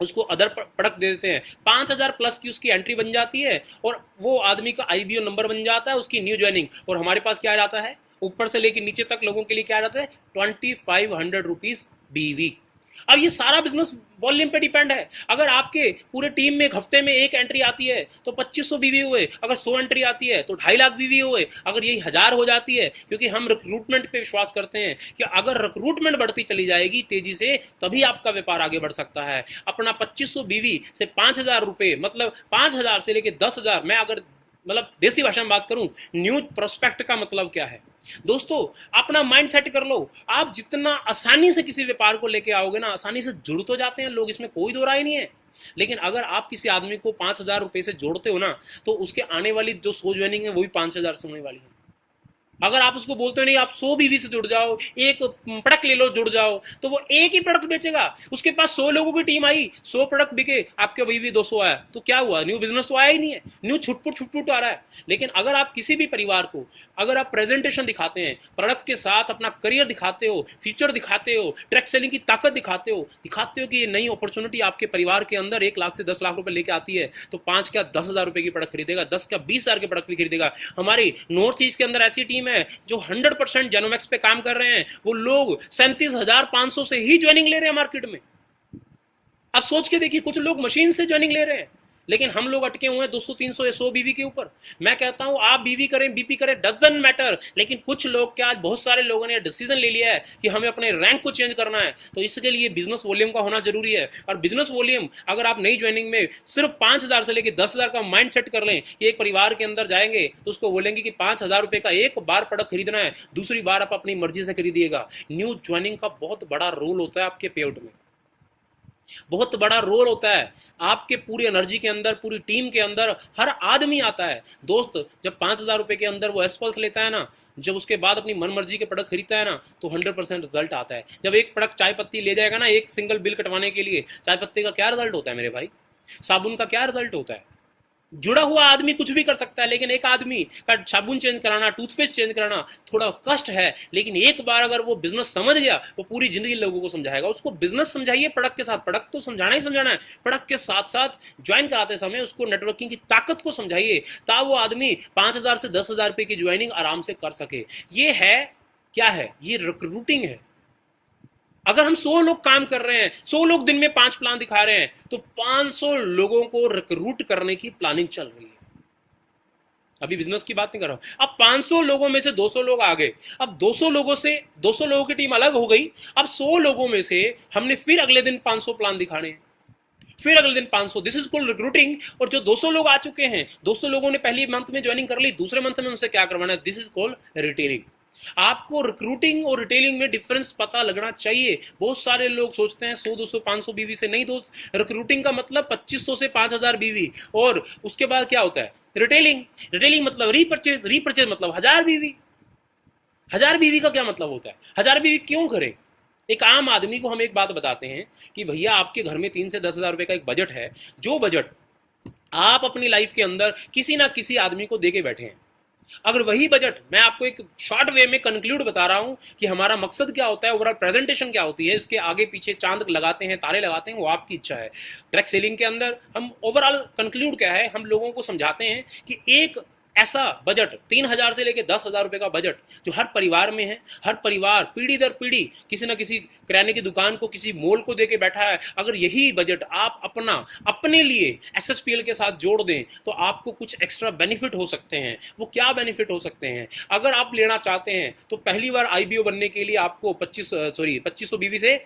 उसको अदर प्रोडक्ट दे देते हैं। 5000 प्लस की उसकी एंट्री बन जाती है और वो आदमी का आईबीओ नंबर बन जाता है, उसकी न्यू ज्वाइनिंग। और हमारे पास क्या आ जाता है, ऊपर से लेकर नीचे तक लोगों के लिए क्या आ जाता है, 2500 रुपीज बीवी। अब ये सारा बिजनेस वॉल्यूम पे डिपेंड है। अगर आपके पूरे टीम में एक हफ्ते में एक एंट्री आती है तो 2500 बीवी हुए, अगर 100 एंट्री आती है तो 2.5 लाख बीवी हुए, अगर यही 1000 हो जाती है, क्योंकि हम रिक्रूटमेंट पे विश्वास करते हैं कि अगर रिक्रूटमेंट बढ़ती चली जाएगी तेजी से तभी आपका व्यापार आगे बढ़ सकता है। अपना 2500 बीवी से 5000 रुपए, मतलब 5000 से लेके 10,000, मैं अगर मतलब देसी भाषा में बात करूं, न्यू प्रोस्पेक्ट का मतलब क्या है दोस्तों, अपना माइंड सेट कर लो। आप जितना आसानी से किसी व्यापार को लेके आओगे ना, आसानी से जुड़ तो जाते हैं लोग, इसमें कोई दो राय नहीं है। लेकिन अगर आप किसी आदमी को 5000 रुपए से जोड़ते हो ना, तो उसके आने वाली जो सो ज्वाइनिंग है वो भी 5000 से होने वाली है। अगर आप उसको बोलते हो नहीं आप 100 बीवी से जुड़ जाओ, एक प्रोडक्ट ले लो जुड़ जाओ, तो वो एक ही प्रोडक्ट बेचेगा। उसके पास 100 लोगों की टीम आई, 100 प्रोडक्ट बिके, आपके बीवी 200 आया, तो क्या हुआ, न्यू बिजनेस तो आया ही नहीं है, न्यू छुटपुट आ रहा है। लेकिन अगर आप किसी भी परिवार को, अगर आप प्रेजेंटेशन दिखाते हैं, प्रोडक्ट के साथ अपना करियर दिखाते हो, फ्यूचर दिखाते हो, ट्रैक सेलिंग की ताकत दिखाते हो कि ये नई अपॉर्चुनिटी आपके परिवार के अंदर 1 लाख से 10 लाख रुपए लेके आती है, तो 5 क्या 10,000 रुपए की प्रोडक्ट खरीदेगा, 10 क्या 20,000 के प्रोडक्ट भी खरीदेगा। हमारी नॉर्थ ईस्ट के अंदर ऐसी टीम है जो 100% जेनोमैक्स पे काम कर रहे हैं, वो लोग 37,500 से ही ज्वाइनिंग ले रहे हैं मार्केट में। आप सोच के देखिए, कुछ लोग मशीन से ज्वाइनिंग ले रहे हैं, लेकिन हम लोग अटके हुए हैं 200 300 या 100 बीवी के ऊपर। मैं कहता हूं आप बीवी करें बीपी करें डजंट मैटर, लेकिन कुछ लोग क्या, आज बहुत सारे लोगों ने डिसीजन ले लिया है कि हमें अपने रैंक को चेंज करना है, तो इसके लिए बिजनेस वॉल्यूम का होना जरूरी है। और बिजनेस वॉल्यूम अगर आप नई ज्वाइनिंग में सिर्फ 5000 से लेकर 10,000 का माइंड सेट कर लें कि एक परिवार के अंदर जाएंगे तो उसको बोलेंगे कि 5000 रुपए का एक बार प्रोडक्ट खरीदना है, दूसरी बार आप अपनी मर्जी से खरीदिएगा। न्यू ज्वाइनिंग का बहुत बड़ा रोल होता है आपके पेआउट में, बहुत बड़ा रोल होता है आपके पूरी एनर्जी के अंदर, पूरी टीम के अंदर हर आदमी आता है। दोस्त, जब 5000 रुपए के अंदर वो एस्पल्स लेता है ना, जब उसके बाद अपनी मन मर्जी के प्रोडक्ट खरीदता है ना, तो 100% रिजल्ट आता है। जब एक प्रोडक्ट चाय पत्ती ले जाएगा ना, एक सिंगल बिल कटवाने के लिए, चाय पत्ती का क्या रिजल्ट होता है मेरे भाई, साबुन का क्या रिजल्ट होता है। जुड़ा हुआ आदमी कुछ भी कर सकता है, लेकिन एक आदमी का साबुन चेंज कराना, टूथपेस्ट चेंज कराना थोड़ा कष्ट है। लेकिन एक बार अगर वो बिजनेस समझ गया, वो पूरी जिंदगी लोगों को समझाएगा। उसको बिजनेस समझाइए प्रोडक्ट के साथ, प्रोडक्ट तो समझाना ही समझाना है, प्रोडक्ट के साथ साथ ज्वाइन कराते समय उसको नेटवर्किंग की ताकत को समझाइए, ताकि वो आदमी 5000 से 10,000 रुपए की ज्वाइनिंग आराम से कर सके। ये है क्या है, ये रिक्रूटिंग है। अगर हम 100 लोग काम कर रहे हैं, 100 लोग दिन में 5 प्लान दिखा रहे हैं, तो 500 लोगों को रिक्रूट करने की प्लानिंग चल रही है। अभी बिजनेस की बात नहीं कर रहा हूं। अब 500 लोगों में से 200 लोग आ गए, अब 200 लोगों से 200 लोगों की टीम अलग हो गई। अब 100 लोगों में से हमने फिर अगले दिन 500 प्लान दिखाने हैं, फिर अगले दिन 500। This is called recruiting. और जो 200 लोग आ चुके हैं, 200 लोगों ने पहली मंथ में ज्वाइनिंग कर ली, दूसरे मंथ में उनसे क्या करवाना है, दिस इज कॉल्ड रिटेलिंग। आपको रिक्रूटिंग और रिटेलिंग में डिफरेंस पता लगना चाहिए। बहुत सारे लोग सोचते हैं 100 200 500 बीवी से, नहीं दोस्त, रिक्रूटिंग का मतलब 2500 से 5000 बीवी, और उसके बाद क्या होता है रिटेलिंग। रिटेलिंग मतलब रीपरचेज, रीपरचेज मतलब 1000 बीवी। 1000 बीवी का क्या मतलब होता है, 1000 बीवी क्यों करें। एक आम आदमी को हम एक बात बताते हैं कि भैया आपके घर में 3 से 10,000 रुपए का एक बजट है, जो बजट आप अपनी लाइफ के अंदर किसी ना किसी आदमी को दे के बैठे हैं। अगर वही बजट, मैं आपको एक शॉर्ट वे में कंक्लूड बता रहा हूं कि हमारा मकसद क्या होता है, ओवरऑल प्रेजेंटेशन क्या होती है, इसके आगे पीछे चांद लगाते हैं, तारे लगाते हैं, वो आपकी इच्छा है। डायरेक्ट सेलिंग के अंदर हम ओवरऑल कंक्लूड क्या है, हम लोगों को समझाते हैं कि एक ऐसा बजट 3,000 से लेकर 10,000 रुपए का बजट जो हर परिवार में है, हर परिवार पीढ़ी दर पीढ़ी किसी ना किसी किराने की दुकान को, किसी मॉल को देके बैठा है, अगर यही बजट आप अपने लिए एसएचपीएल के साथ जोड़ दें तो आपको कुछ एक्स्ट्रा बेनिफिट हो सकते हैं। वो क्या बेनिफिट हो सकते हैं? अगर आप लेना चाहते हैं तो पहली बार आईबीओ बनने के लिए आपको 2500 बीवी से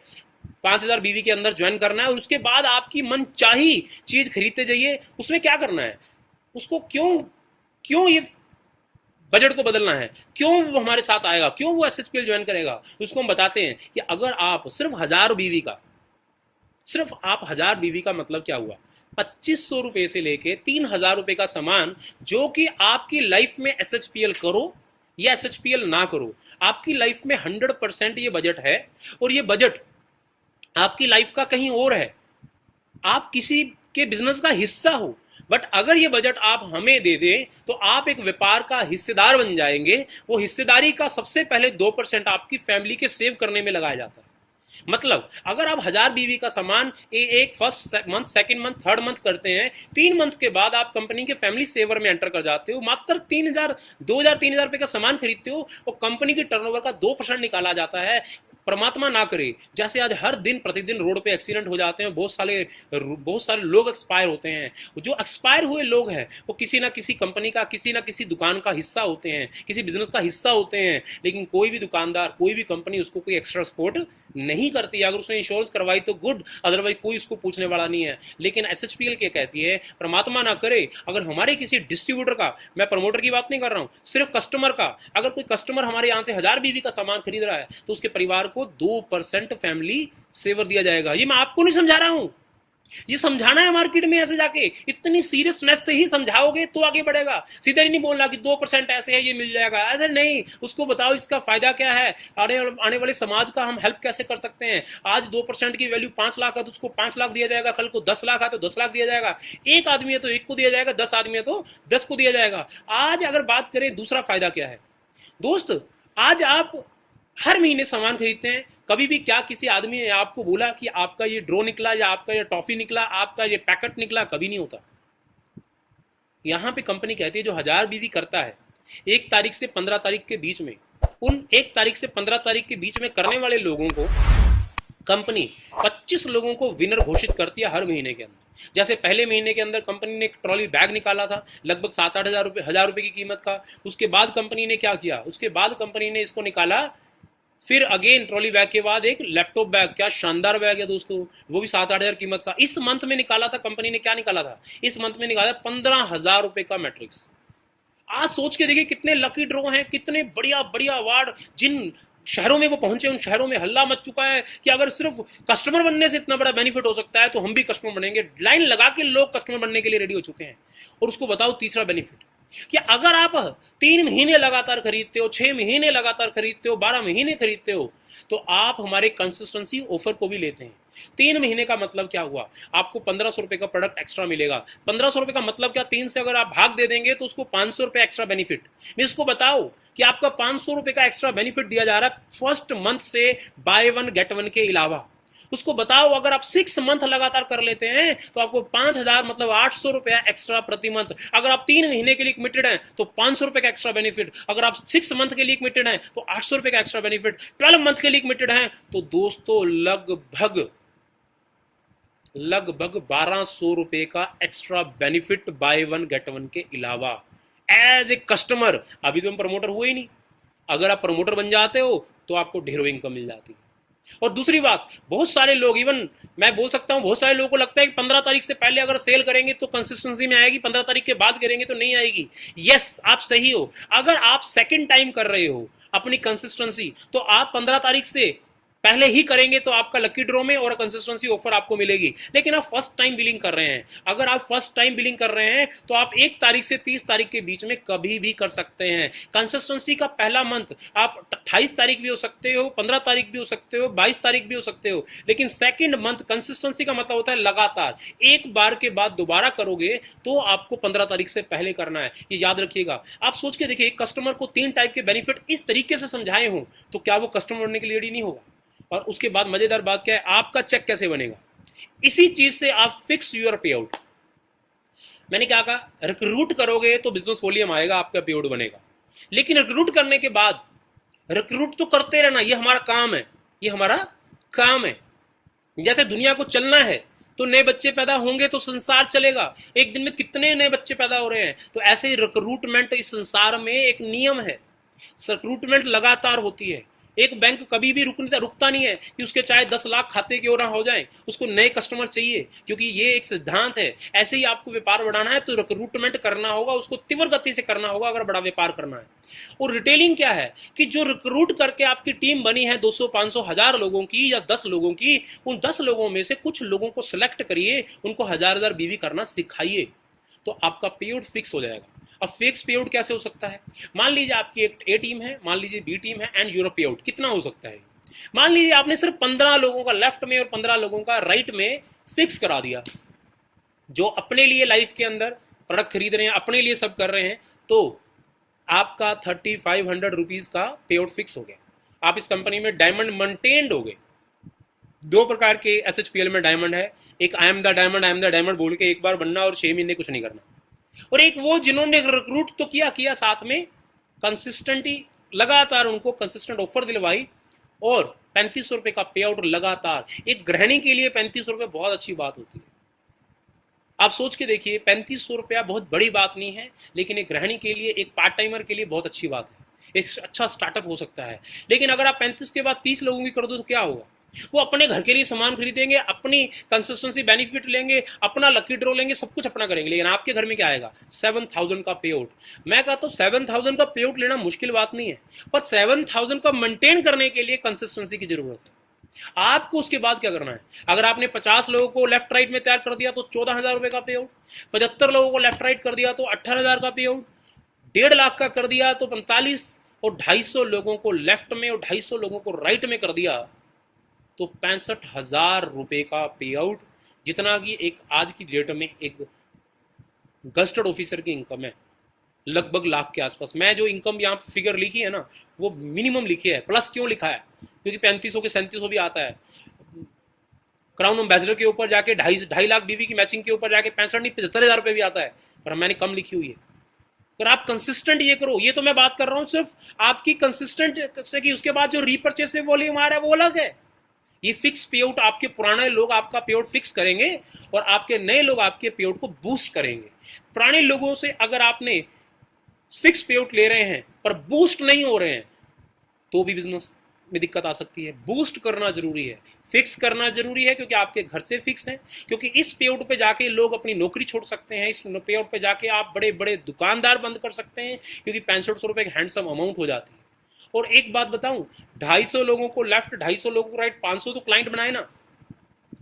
5,000 बीवी के अंदर ज्वाइन करना है, और उसके बाद आपकी मन चाही चीज खरीदते जाइए। उसमें क्या करना है, उसको क्यों ये बजट को बदलना है, क्यों वो हमारे साथ आएगा, क्यों वो एसएचपीएल ज्वाइन करेगा, उसको हम बताते हैं कि अगर आप सिर्फ 1,000 बीवी का, सिर्फ आप 1,000 बीवी का मतलब क्या हुआ, 2,500 रुपए से लेके 3,000 रुपए का सामान, जो कि आपकी लाइफ में एसएचपीएल करो या एसएचपीएल ना करो, आपकी लाइफ में 100% ये बजट है। और ये बजट आपकी लाइफ का कहीं और है, आप किसी के बिजनेस का हिस्सा हो, बट अगर ये बजट आप हमें दे दें तो आप एक व्यापार का हिस्सेदार बन जाएंगे। वो हिस्सेदारी का सबसे पहले 2% आपकी फैमिली के सेव करने में लगाया जाता है। मतलब अगर आप 1,000 बीवी का सामान एक first month, second month, third month करते हैं, 3 मंथ के बाद आप कंपनी के फैमिली सेवर में एंटर कर जाते हो, मात्र 3,000, 2,000, 3,000 रुपए का सामान खरीदते हो, और कंपनी की टर्नओवर का 2% निकाला जाता है। परमात्मा ना करे, जैसे आज हर दिन प्रतिदिन रोड पे एक्सीडेंट हो जाते हैं, बहुत सारे लोग एक्सपायर होते हैं। जो एक्सपायर हुए लोग हैं वो किसी ना किसी कंपनी का, किसी ना किसी दुकान का हिस्सा होते हैं, किसी बिजनेस का हिस्सा होते हैं, लेकिन कोई भी दुकानदार, कोई भी कंपनी उसको कोई एक्स्ट्रा सपोर्ट नहीं करती। अगर उसने इंश्योरेंस करवाई तो गुड, अदरवाइज कोई उसको पूछने वाला नहीं है। लेकिन एसएचपीएल क्या कहती है, परमात्मा ना करे अगर हमारे किसी डिस्ट्रीब्यूटर का, मैं प्रमोटर की बात नहीं कर रहा हूं, सिर्फ कस्टमर का, अगर कोई कस्टमर हमारे यहां से 1,000 बीवी का सामान खरीद रहा है तो उसके परिवार को 2% फैमिली सेवर दिया जाएगा। ये मैं आपको नहीं समझा रहा हूं, ये समझाना है मार्केट में। ऐसे जाके इतनी सीरियसनेस से ही समझाओगे तो आगे बढ़ेगा। सीधे नहीं बोलना कि 2% ऐसे है ये मिल जाएगा, ऐसे नहीं। उसको बताओ इसका फायदा क्या है, आने वाले समाज का हम हेल्प कैसे कर सकते हैं। आज 2% की वैल्यू 5 लाख है तो उसको 5 लाख दिया जाएगा, कल को 10 लाख है तो 10 लाख दिया जाएगा, एक आदमी है तो 1 को दिया जाएगा, 10 आदमी है तो 10 को दिया जाएगा। आज अगर बात करें दूसरा फायदा क्या है दोस्त, आज आप हर महीने सामान खरीदते हैं, कभी भी क्या किसी आदमी ने आपको बोला कि आपका ये ड्रो निकला या आपका ये टॉफी निकला, आपका ये पैकेट निकला? कभी नहीं होता। यहां पे कंपनी कहती है जो 1,000 बीवी करता है 1 तारीख से 15 तारीख के बीच में, उन 1 तारीख से 15 तारीख के बीच में करने वाले लोगों को कंपनी 25 लोगों को विनर घोषित करती है हर महीने के अंदर। जैसे पहले महीने के अंदर कंपनी ने एक ट्रॉली बैग निकाला था लगभग 7-8 हजार रुपए की कीमत का। उसके बाद कंपनी ने क्या किया, उसके बाद कंपनी ने इसको निकाला, फिर अगेन ट्रॉली बैग के बाद एक लैपटॉप बैग, क्या शानदार बैग है दोस्तों, वो भी 7-8 हजार कीमत का। इस मंथ में निकाला था कंपनी ने, क्या निकाला था इस मंथ में, निकाला 15,000 रुपए का मैट्रिक्स। आज सोच के देखिए कितने लकी ड्रॉ हैं, कितने बढ़िया बढ़िया अवार्ड, जिन शहरों में वो पहुंचे उन शहरों में हल्ला मच चुका है कि अगर सिर्फ कस्टमर बनने से इतना बड़ा बेनिफिट हो सकता है तो हम भी कस्टमर बनेंगे। लाइन लगा के लोग कस्टमर बनने के लिए रेडी हो चुके हैं। और उसको बताओ तीसरा बेनिफिट कि अगर आप 3 महीने लगातार खरीदते हो, 6 महीने लगातार खरीदते हो, 12 महीने खरीदते हो, तो आप हमारे कंसिस्टेंसी ऑफर को भी लेते हैं। 3 महीने का मतलब क्या हुआ, आपको 1,500 रुपए का प्रोडक्ट एक्स्ट्रा मिलेगा। 1,500 रुपए का मतलब क्या, 3 से अगर आप भाग दे देंगे तो उसको 500 रुपए एक्स्ट्रा बेनिफिट। मैं इसको बताओ कि आपका 500 रुपए का एक्स्ट्रा बेनिफिट दिया जा रहा है फर्स्ट मंथ से बाय 1 गेट 1 के अलावा। उसको बताओ अगर आप 6 मंथ लगातार कर लेते हैं तो आपको 5,000 मतलब 800 रुपया एक्स्ट्रा प्रति मंथ। अगर आप 3 महीने के लिए कमिटेड हैं तो 500 रुपए का एक्स्ट्रा बेनिफिट। अगर आप 6 मंथ के लिए कमिटेड हैं तो 800 रुपए का एक्स्ट्रा बेनिफिट। 12 मंथ के लिए कमिटेड हैं तो दोस्तों लगभग 1,200 रुपए का एक्स्ट्रा बेनिफिट बाय 1 गेट 1 के अलावा एज ए कस्टमर। अभी तो हम प्रमोटर हुए ही नहीं, अगर आप प्रमोटर बन जाते हो तो आपको ढेरों इनकम मिल जाती है। और दूसरी बात, बहुत सारे लोग, इवन मैं बोल सकता हूं बहुत सारे लोगों को लगता है कि 15 तारीख से पहले अगर सेल करेंगे तो कंसिस्टेंसी में आएगी, 15 तारीख के बाद करेंगे तो नहीं आएगी। यस, आप सही हो। अगर आप सेकंड टाइम कर रहे हो अपनी कंसिस्टेंसी तो आप 15 तारीख से पहले ही करेंगे तो आपका लकी ड्रॉ में और कंसिस्टेंसी ऑफर आपको मिलेगी। लेकिन आप फर्स्ट टाइम बिलिंग कर रहे हैं, अगर आप फर्स्ट टाइम बिलिंग कर रहे हैं तो आप 1 तारीख से 30 तारीख के बीच में कभी भी कर सकते हैं। कंसिस्टेंसी का पहला मंथ आप 28 तारीख भी हो सकते हो, 15 तारीख भी हो सकते हो, 22 तारीख भी हो सकते हो, लेकिन सेकंड मंथ कंसिस्टेंसी का मतलब होता है लगातार। एक बार के बाद दोबारा करोगे तो आपको 15 तारीख से पहले करना है, ये याद रखिएगा। आप सोच के देखिए, एक कस्टमर को 3 टाइप के बेनिफिट इस तरीके से समझाए हो तो क्या वो कस्टमर बनने के लिए रेडी नहीं होगा? और उसके बाद मजेदार बात क्या है, आपका चेक कैसे बनेगा? इसी चीज से आप फिक्स योर पे आउट। मैंने क्या कहा, रिक्रूट करोगे तो बिजनेस वॉल्यूम आएगा, आपका पे आउट बनेगा। लेकिन रिक्रूट करने के बाद रिक्रूट तो करते रहना, ये हमारा काम है, ये हमारा काम है। जैसे दुनिया को चलना है तो नए बच्चे पैदा होंगे तो संसार चलेगा। एक दिन में कितने नए बच्चे पैदा हो रहे हैं, तो ऐसे ही रिक्रूटमेंट इस संसार में एक नियम है। रिक्रूटमेंट लगातार होती है। एक बैंक कभी भी रुकता नहीं है कि उसके चाहे 10 लाख खाते क्यों ना हो जाए, उसको नए कस्टमर चाहिए, क्योंकि ये एक सिद्धांत है। ऐसे ही आपको व्यापार बढ़ाना है तो रिक्रूटमेंट करना होगा, उसको तीव्र गति से करना होगा अगर बड़ा व्यापार करना है। और रिटेलिंग क्या है कि जो रिक्रूट करके आपकी टीम बनी है 200, 500, 1000 लोगों की या 10 लोगों की, उन 10 लोगों में से कुछ लोगों को सिलेक्ट करिए, उनको 1000 बीवी करना सिखाइए, तो आपका पे आउट फिक्स हो जाएगा। अब फिक्स पे आउट कैसे हो सकता है? मान लीजिए आपकी एक ए टीम है, मान लीजिए बी टीम है, एंड यूरो पे आउट कितना हो सकता है? मान लीजिए आपने सिर्फ 15 लोगों का लेफ्ट में और 15 लोगों का राइट में फिक्स करा दिया, जो अपने लिए लाइफ के अंदर प्रोडक्ट खरीद रहे हैं, अपने लिए सब कर रहे हैं, तो आपका 3500 रुपीज का पे आउट फिक्स हो गया। आप इस कंपनी में डायमंड मेंटेन्ड हो गए। 2 प्रकार के एसएचपीएल में डायमंड है, एक आई एम द डायमंड बोल के एक बार बनना और 6 महीने कुछ नहीं करना, और एक वो जिन्होंने रिक्रूट तो किया साथ में कंसिस्टेंटली लगातार उनको कंसिस्टेंट ऑफर दिलवाई और 3500 रुपए का पे आउट लगातार। एक गृहिणी के लिए 3500 रुपए बहुत अच्छी बात होती है। आप सोच के देखिए, 3500 रुपया बहुत बड़ी बात नहीं है, लेकिन एक गृहिणी के लिए, एक पार्ट टाइमर के लिए बहुत अच्छी बात है, एक अच्छा स्टार्टअप हो सकता है। लेकिन अगर आप 35 के बाद 30 लोगों की कर दो तो क्या होगा? वो अपने घर के लिए सामान खरीदेंगे, अपनी कंसिस्टेंसी बेनिफिट लेंगे, अपना लकी ड्रॉ लेंगे, सब कुछ अपना करेंगे, लेकिन आपके घर में क्या आएगा? 7000 का पे आउट। मैं कहता हूँ 7000 का पे आउट लेना मुश्किल बात नहीं है, पर 7000 का मेंटेन करने के लिए कंसिस्टेंसी की जरूरत है। आपको उसके बाद क्या करना है? अगर आपने 50 लोगों को लेफ्ट राइट में तैयार कर दिया तो 14,000 रुपए का पे आउट, 75 लोगों को लेफ्ट राइट कर दिया तो 18,000 का पे आउट, 1.5 लाख का कर दिया तो 45, और 250 लोगों को लेफ्ट में और 250 लोगों को राइट में कर दिया तो 65,000 रुपए का पे आउट, जितना कि एक आज की डेट में एक गस्टेड ऑफिसर की इनकम है, लगभग लाख के आसपास। मैं जो इनकम यहाँ पे फिगर लिखी है ना, वो मिनिमम लिखी है। प्लस क्यों लिखा है? क्योंकि 3500 के 3700 भी आता है। क्राउन एम्बेसडर के ऊपर जाके 2.5 लाख बीवी की मैचिंग के ऊपर जाके 65 नहीं 75,000 रुपए भी आता है, पर मैंने कम लिखी हुई है। अगर आप कंसिस्टेंट ये करो, ये तो मैं बात कर रहा हूँ सिर्फ आपकी कंसिस्टेंट से, कि उसके बाद जो रीपरचेस वॉल्यूम आ रहा है वो अलग है। ये फिक्स पे आउट, आपके पुराने लोग आपका पे आउट फिक्स करेंगे और आपके नए लोग आपके पे आउट को बूस्ट करेंगे। पुराने लोगों से अगर आपने फिक्स पे आउट ले रहे हैं पर बूस्ट नहीं हो रहे हैं तो भी बिजनेस में दिक्कत आ सकती है। बूस्ट करना जरूरी है, फिक्स करना जरूरी है, क्योंकि आपके घर से फिक्स है। क्योंकि इस पे आउट पे जाके लोग अपनी नौकरी छोड़ सकते हैं, इस पे आउट पे जाके आप बड़े बड़े दुकानदार बंद कर सकते हैं, क्योंकि 6500 रुपए एक हैंडसम अमाउंट हो जाती है। और एक बात बताऊं, 250 लोगों को लेफ्ट, 250 लोगों को राइट, 500 तो क्लाइंट बनाए ना।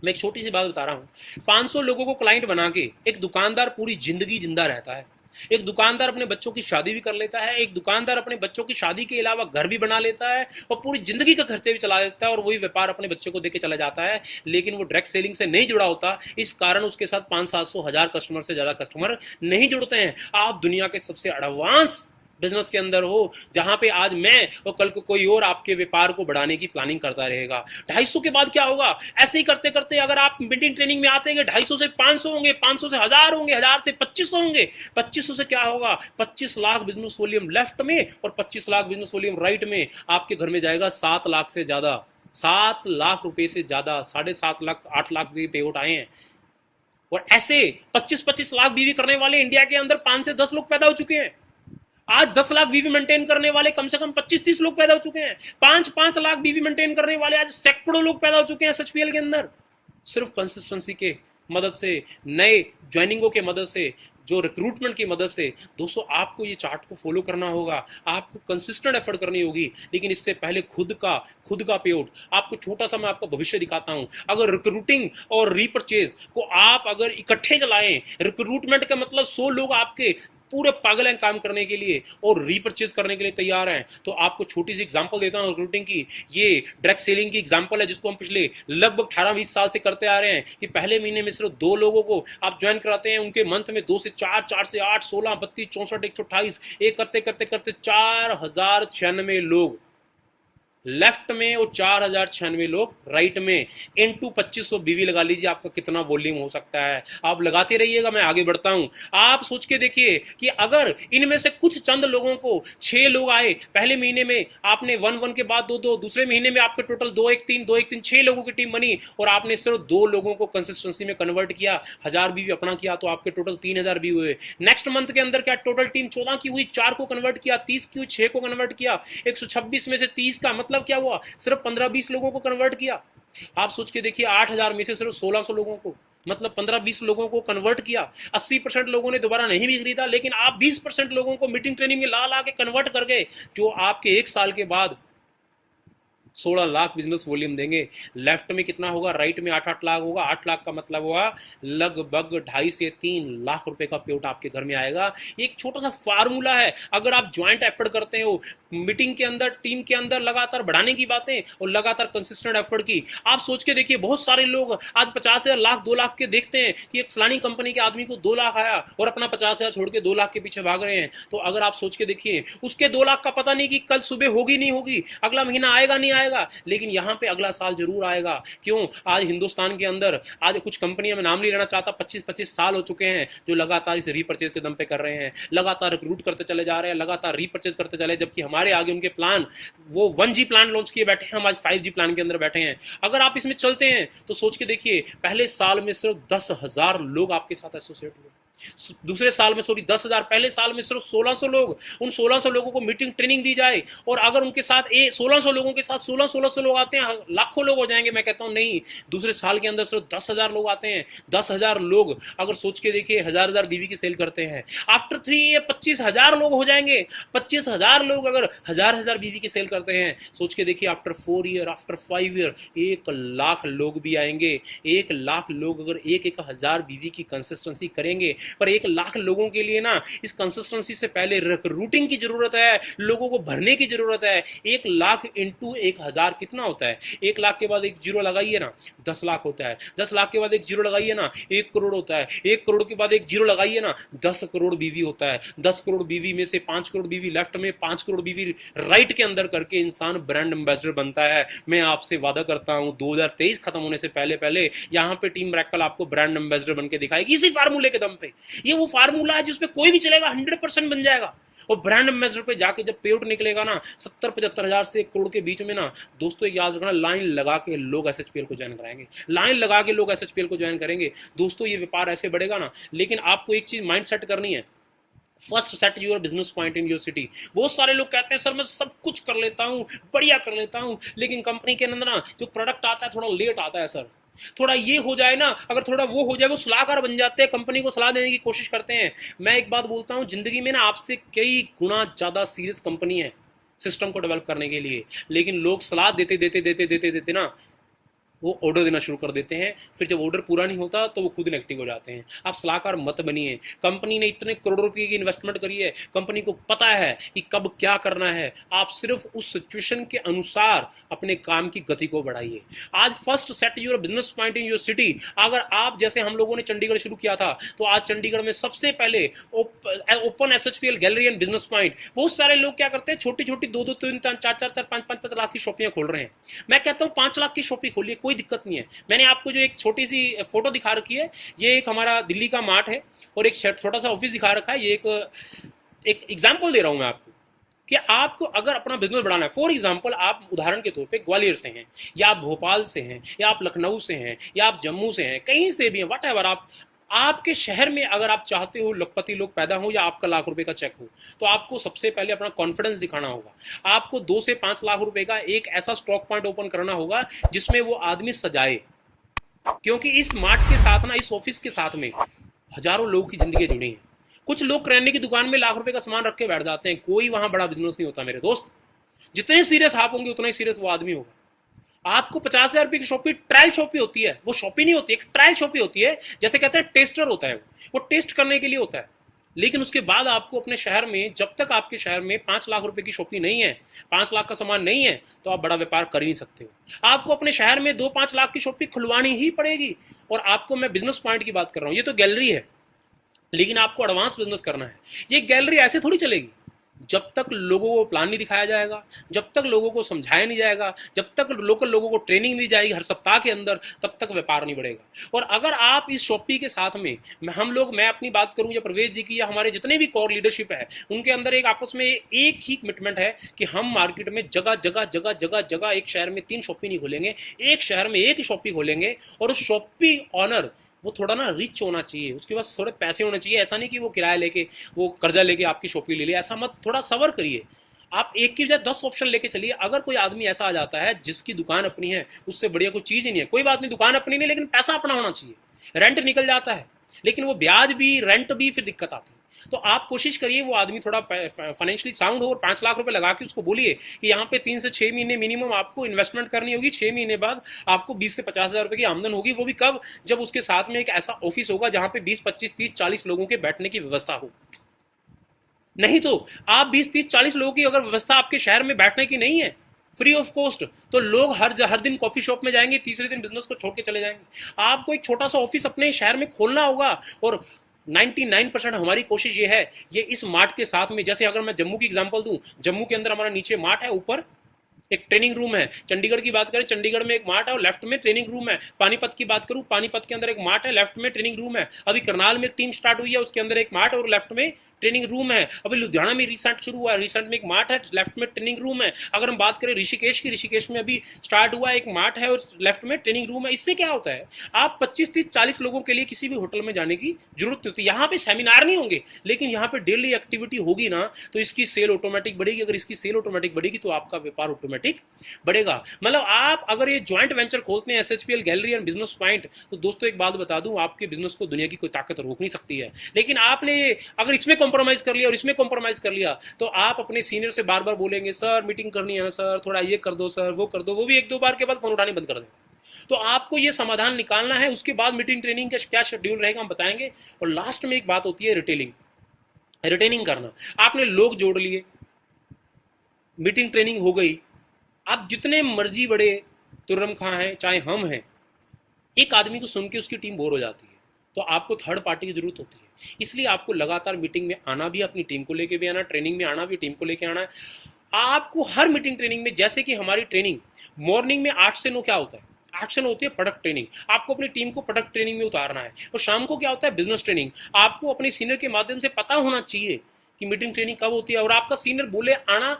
मैं एक छोटी सी बात बता रहा हूं, 500 लोगों को क्लाइंट बना के एक दुकानदार पूरी जिंदगी जिंदा रहता है। एक दुकानदार अपने बच्चों की शादी भी कर लेता है, एक दुकानदार अपने बच्चों की शादी के अलावा घर भी बना लेता है और पूरी जिंदगी का खर्चे भी चला लेता है, और वही व्यापार अपने बच्चे को देके चला जाता है। लेकिन वो डायरेक्ट सेलिंग से नहीं जुड़ा होता, इस कारण उसके साथ 500-700 1000 कस्टमर से ज्यादा कस्टमर नहीं जुड़ते हैं। आप दुनिया के सबसे एडवांस बिजनेस के अंदर हो, जहां पे आज मैं और कल को कोई और आपके व्यापार को बढ़ाने की प्लानिंग करता रहेगा। 250 के बाद क्या होगा? ऐसे ही करते करते अगर आप मीटिंग ट्रेनिंग में आते हैं, 250 से 500 होंगे, 500 से 1000 होंगे, 1000 से 2500 होंगे, 2500 से क्या होगा? 25 लाख बिजनेस वॉल्यूम लेफ्ट में और 25 लाख बिजनेस वॉल्यूम राइट में। आपके घर में जाएगा 7 लाख से ज्यादा, 7 लाख रुपए से ज्यादा, 7.5 लाख 8 लाख भी पे आउट आए हैं। और ऐसे 25-25 लाख बीवी करने वाले इंडिया के अंदर 5 से 10 लोग पैदा हो चुके हैं। आज 10 लाख बीवी मेंटेन करने वाले कम से कम 25-30 लोग पैदा हो चुके हैं। 5-5 लाख बीवी मेंटेन करने वाले आज सैकड़ों लोग पैदा हो चुके हैं एसएचपीएल के अंदर, सिर्फ कंसिस्टेंसी के मदद से, नए ज्वाइनिंगों के मदद से, जो रिक्रूटमेंट की मदद से। दोस्तों आपको ये चार्ट को फॉलो करना होगा, आपको कंसिस्टेंट एफर्ट करनी होगी, लेकिन इससे पहले खुद का पे आउट। आपको छोटा सा मैं आपका भविष्य दिखाता हूं। अगर रिक्रूटिंग और रीपरचेज को आप अगर इकट्ठे चलाएं, रिक्रूटमेंट का मतलब 100 लोग आपके पूरे पागल हैं काम करने के लिए और रीपरचेज करने के लिए तैयार हैं, तो आपको छोटी सी एग्जांपल देता हूं रिक्रूटिंग की। ये डायरेक्ट सेलिंग की एग्जांपल है जिसको हम पिछले लगभग 18-20 साल से करते आ रहे हैं कि पहले महीने में सिर्फ 2 लोगों को आप ज्वाइन कराते हैं, उनके मंथ में 2 से 4, 4 से 8, 16, 32, 64, 128, एक करते करते करते 4096 लोग लेफ्ट में और 4096 लोग राइट में, इनटू 2500 बीवी लगा लीजिए, आपका कितना वॉल्यूम हो सकता है। आप लगाते रहिएगा, मैं आगे बढ़ता हूं। आप सोच के देखिए कि अगर इनमें से कुछ चंद लोगों को 6 लोग आए पहले महीने में, आपने 1 के बाद 2, दूसरे महीने में आपके टोटल 2-1-3 6 लोगों की टीम बनी और आपने सिर्फ 2 लोगों को कंसिस्टेंसी में कन्वर्ट किया, 1000 बीवी अपना किया, तो आपके टोटल 3000 बीवी हुए। नेक्स्ट मंथ के अंदर क्या टोटल टीम 14 की हुई, 4 को कन्वर्ट किया, 30 की हुई, 6 को कन्वर्ट किया, 126 में से 30 का मतलब क्या हुआ, सिर्फ 15-20 लोगों को कन्वर्ट किया। आप सोच के देखिए 8000 में से सिर्फ 1600 लोगों को, मतलब 15-20 लोगों को कन्वर्ट किया। 80% लोगों ने दोबारा नहीं भी खरीदा, लेकिन आप 20% लोगों को मीटिंग ट्रेनिंग में ला ला के कन्वर्ट कर गए, जो आपके 1 साल के बाद 16 लाख बिजनेस वॉल्यूम देंगे। लेफ्ट में कितना होगा, राइट में 8-8 लाख होगा। 8 लाख का मतलब हुआ लगभग 2.5 से 3 लाख रुपए का पेआउट आपके घर में आएगा। एक छोटा सा फार्मूला है, अगर आप ज्वाइंट एफर्ट करते हो, मीटिंग के अंदर, टीम के अंदर लगातार बढ़ाने की बातें और लगातार कंसिस्टेंट एफर्ट की। आप सोच के देखिए, बहुत सारे लोग आज 50,000, लाख, 2 लाख के देखते हैं कि एक फलानी कंपनी के आदमी को 2 लाख आया और अपना 50,000 छोड़ के 2 लाख के पीछे भाग रहे हैं। तो अगर आप सोच के देखिए, उसके 2 लाख का पता नहीं कि कल सुबह होगी नहीं होगी, अगला महीना आएगा नहीं आएगा, लेकिन यहां पे अगला साल जरूर आएगा। क्यों? आज हिंदुस्तान के अंदर आज कुछ कंपनियां, मैं नाम नहीं लेना चाहता, 25-25 साल हो चुके हैं जो लगातार इस रीपरचेज के दम पे कर रहे हैं, लगातार रिक्रूट करते चले जा रहे हैं, लगातार रीपरचेज करते चले, जबकि हमारे आगे उनके प्लान, वो 1G प्लान लॉन्च किए बैठे हैं, हम आज 5G प्लान के अंदर बैठे हैं। अगर आप इसमें चलते हैं तो सोच के देखिए, पहले साल में सिर्फ 10,000 लोग आपके साथ एसोसिएट हुए, दूसरे साल में 10,000, पहले साल में सिर्फ 1600 लोग। उन 1600 लोगों को मीटिंग ट्रेनिंग दी जाए, और अगर उनके साथ 1600 लोगों के साथ 1600 लोग आते हैं, लाखों लोग हो जाएंगे। मैं कहता हूं नहीं, दूसरे साल के अंदर सिर्फ 10,000 लोग आते हैं। 10,000 लोग अगर सोच के देखिए 1000 बीवी की सेल करते हैं, आफ्टर 3 ईयर 25,000 लोग हो जाएंगे। 25,000 लोग अगर 1000 बीवी की सेल करते हैं, सोच के देखिए after 4 year, after 5 year 1 lakh लोग भी आएंगे। 1 लाख लोग अगर 1-1000 बीवी की कंसिस्टेंसी करेंगे, पर 1 लाख लोगों के लिए ना, इस कंसिस्टेंसी से पहले रिक्रूटिंग की जरूरत है, लोगों को भरने की जरूरत है। 1 लाख इंटू 1000 कितना होता है? 1 लाख के बाद एक जीरो लगाइए ना, 10 लाख होता है। 10 लाख के बाद एक जीरो लगाइए ना, 1 करोड़ होता है। 1 करोड़ के बाद एक जीरो लगाइए ना, 10 करोड़ बीवी होता है। 10 करोड़ बीवी में से 5 करोड़ बीवी लेफ्ट में, 5 करोड़ बीवी राइट के अंदर करके इंसान ब्रांड एम्बेसडर बनता है। मैं आपसे वादा करता हूं 2023 खत्म होने से पहले पहले यहां पे टीम रैकल आपको ब्रांड एम्बेसडर बनके दिखाएगी, इसी फार्मूले के दम पे। ये वो फार्मूला है जिसमें कोई भी चलेगा, 100% बन जाएगा। और ब्रांड एम्बेसडर पे जाके जब पेआउट निकलेगा ना, 70-75 हजार से 1 करोड़ के बीच में ना, दोस्तों याद रखना, लाइन लगा के लोग एसएचपीएल को ज्वाइन कराएंगे, लाइन लगा के लोग एसएचपीएल को ज्वाइन करेंगे। दोस्तों ये व्यापार ऐसे बढ़ेगा ना, लेकिन आपको एक चीज माइंड सेट करनी है, first set your business point in your city. बहुत सारे लोग कहते हैं सर मैं सब कुछ कर लेता हूं, बढ़िया कर लेता हूं, लेकिन कंपनी के अंदर ना जो प्रोडक्ट आता है थोड़ा लेट आता है सर, थोड़ा ये हो जाए ना, अगर थोड़ा वो हो जाए, वो सलाहकार बन जाते हैं, कंपनी को सलाह देने की कोशिश करते हैं। मैं एक बात बोलता हूं, जिंदगी में ना आपसे कई गुना ज्यादा सीरियस कंपनी है सिस्टम को डेवलप करने के लिए, लेकिन लोग सलाह देते देते देते देते देते ना वो ऑर्डर देना शुरू कर देते हैं। फिर जब ऑर्डर पूरा नहीं होता तो वो खुद इनएक्टिव हो जाते हैं। आप सलाहकार मत बनिए। कंपनी ने इतने करोड़ों रुपए की इन्वेस्टमेंट करी है, कंपनी को पता है कि कब क्या करना है। आप सिर्फ उस सिचुएशन के अनुसार अपने काम की गति को बढ़ाइए। आज first set your business point in your city. अगर आप जैसे हम लोगों ने चंडीगढ़ शुरू किया था, तो आज चंडीगढ़ में सबसे पहले open SHPL gallery and business point. बहुत सारे लोग क्या करते हैं, छोटी छोटी 2-2, 3-3, 4-4, 5-5 लाख की शॉपियां खोल रहे हैं। मैं कहता हूं 5 लाख की शॉपिंग खोलिए, कोई दिक्कत नहीं है। मैंने आपको जो एक छोटी सी फोटो दिखा रखी है, ये एक हमारा दिल्ली का मार्ट है और एक छोटा सा ऑफिस दिखा रखा है। ये एक एग्जांपल दे रहा हूं मैं आपको कि आपको अगर अपना बिजनेस बढ़ाना है, फॉर एग्जांपल आप उदाहरण के तौर पे ग्वालियर से हैं, या आप भोपाल से हैं, या आप लखनऊ से हैं, या आप जम्मू से हैं, कहीं से भी हैं, व्हाटएवर, आपके शहर में अगर आप चाहते हो लखपति लोग पैदा हो या आपका लाख रुपए का चेक हो, तो आपको सबसे पहले अपना कॉन्फिडेंस दिखाना होगा। आपको 2 से 5 लाख रुपए का एक ऐसा स्टॉक पॉइंट ओपन करना होगा जिसमें वो आदमी सजाए, क्योंकि इस मार्ट के साथ ना, इस ऑफिस के साथ में हजारों लोगों की जिंदगी जुड़ी है। कुछ लोग किराने की दुकान में लाख रुपए का सामान रख के बैठ जाते हैं, कोई वहां बड़ा बिजनेस नहीं होता मेरे दोस्त। जितने सीरियस आप होंगे उतना ही सीरियस वो आदमी होगा। आपको 50,000 रुपए की शॉपी ट्रायल शॉपी होती है, वो शॉपी नहीं होती, एक ट्रायल शॉपी होती है, जैसे कहते हैं टेस्टर होता है, वो टेस्ट करने के लिए होता है। लेकिन उसके बाद आपको अपने शहर में, जब तक आपके शहर में 5 लाख रुपए की शॉपी नहीं है, 5 लाख का सामान नहीं है, तो आप बड़ा व्यापार कर ही नहीं सकते हो। आपको अपने शहर में 2-5 लाख की शॉपी खुलवानी ही पड़ेगी। और आपको मैं बिजनेस पॉइंट की बात कर रहा हूं, ये तो गैलरी है, लेकिन आपको एडवांस बिजनेस करना है। ये गैलरी ऐसे थोड़ी चलेगी जब तक लोगों को प्लान नहीं दिखाया जाएगा, जब तक लोगों को समझाया नहीं जाएगा, जब तक लोकल लोगों को ट्रेनिंग दी जाएगी हर सप्ताह के अंदर, तब तक व्यापार नहीं बढ़ेगा। और अगर आप इस शॉपी के साथ में, हम लोग, मैं अपनी बात करूं या प्रवेश जी की या हमारे जितने भी कोर लीडरशिप है, उनके अंदर एक आपस में एक ही कमिटमेंट है कि हम मार्केट में जगह जगह जगह जगह जगह, एक शहर में 3 शॉपी नहीं खोलेंगे, एक शहर में एक ही शॉपी खोलेंगे। और उस शॉपी ऑनर वो थोड़ा ना रिच होना चाहिए, उसके पास थोड़े पैसे होने चाहिए। ऐसा नहीं कि वो किराया लेके, वो कर्जा लेके आपकी शॉपी ले लिया, ऐसा मत, थोड़ा सबर करिए। आप एक की बजाय 10 ऑप्शन लेके चलिए। अगर कोई आदमी ऐसा आ जाता है जिसकी दुकान अपनी है, उससे बढ़िया कोई चीज ही नहीं है, कोई बात नहीं, दुकान अपनी नहीं, लेकिन पैसा अपना होना चाहिए। रेंट निकल जाता है, लेकिन वो ब्याज भी, रेंट भी, फिर दिक्कत आती है। तो आप कोशिश करिए वो आदमी थोड़ा फाइनेंशियली साउंड हो, और 5 लाख रुपए लगा के उसको बोलिए कि यहाँ पे 3 से 6 महीने मिनिमम आपको इन्वेस्टमेंट करनी होगी। 6 महीने बाद आपको 20 से 50 हजार रुपए की आमदन होगी। वो भी कब? जब उसके साथ में एक ऐसा ऑफिस होगा जहां पे 20, 25, 30, 40 लोगों के बैठने की व्यवस्था हो। नहीं तो आप 20, 30, 40 लोगों की अगर व्यवस्था आपके शहर में बैठने की नहीं है, फ्री ऑफ कॉस्ट, तो लोग हर दिन कॉफी शॉप में जाएंगे, तीसरे दिन बिजनेस को छोड़ के चले जाएंगे। आपको एक छोटा सा ऑफिस अपने शहर में खोलना होगा। और 99% हमारी कोशिश ये है, ये इस मार्ट के साथ में, जैसे अगर मैं जम्मू की एग्जांपल दूं, जम्मू के अंदर हमारा नीचे मार्ट है, ऊपर एक ट्रेनिंग रूम है। चंडीगढ़ की बात करें, चंडीगढ़ में एक मार्ट है और लेफ्ट में ट्रेनिंग रूम है। पानीपत की बात करूं, पानीपत के अंदर एक मार्ट है, लेफ्ट में ट्रेनिंग रूम है। अभी करनाल में टीम स्टार्ट हुई है, उसके अंदर एक मार्ट और लेफ्ट में ट्रेनिंग रूम है। अभी लुधियाना में रिसेंट शुरू हुआ है, रिसेंट में एक मार्ट है, लेफ्ट में ट्रेनिंग रूम है। अगर हम बात करें ऋषिकेश की, ऋषिकेश में अभी स्टार्ट हुआ, एक मार्ट है और लेफ्ट में ट्रेनिंग रूम है। इससे क्या होता है, आप 25, 30, 40 लोगों के लिए किसी भी होटल में जाने की जरूरत नहीं होती। यहाँ पे सेमिनार नहीं होंगे, लेकिन यहाँ पे डेली एक्टिविटी होगी ना, तो इसकी सेल ऑटोमेटिक बढ़ेगी। अगर इसकी सेल ऑटोमेटिक बढ़ेगी तो आपका व्यापार ऑटोमेटिक बढ़ेगा। मतलब आप अगर ये ज्वाइंट वेंचर खोलते हैं, एसएचपीएल गैलरी एंड बिजनेस पॉइंट, तो दोस्तों एक बात बता दूं, आपके बिजनेस को दुनिया की कोई ताकत रोक नहीं सकती है। लेकिन आपने अगर इसमें कॉम्प्रोमाइज कर लिया और इसमें कॉम्प्रोमाइज कर लिया, तो आप अपने सीनियर से बार बार बोलेंगे, सर मीटिंग करनी है ना सर, थोड़ा ये कर दो सर, वो कर दो, वो भी 1-2 बार के बाद फोन उठाने बंद कर दें। तो आपको ये समाधान निकालना है। उसके बाद मीटिंग ट्रेनिंग का क्या शेड्यूल रहेगा हम बताएंगे। और लास्ट में एक बात होती है रिटेलिंग, रिटेनिंग करना। आपने लोग जोड़ लिए, मीटिंग ट्रेनिंग हो गई, आप जितने मर्जी बड़े तुर्रम खां हैं, चाहे हम हैं, एक आदमी को सुन के उसकी टीम बोर हो जाती है। तो आपको थर्ड पार्टी की जरूरत होती है। इसलिए आपको लगातार मीटिंग में आना भी, अपनी टीम को लेके भी आना, ट्रेनिंग में आना भी, टीम को लेके आना है। आपको हर मीटिंग ट्रेनिंग में, जैसे कि हमारी ट्रेनिंग मॉर्निंग में 8 से 9 क्या होता है, एक्शन होती है प्रोडक्ट ट्रेनिंग, आपको अपनी टीम को प्रोडक्ट ट्रेनिंग में उतारना है। और शाम को क्या होता है, बिजनेस ट्रेनिंग। आपको अपने सीनियर के माध्यम से पता होना चाहिए कि मीटिंग ट्रेनिंग कब होती है, और आपका सीनियर बोले आना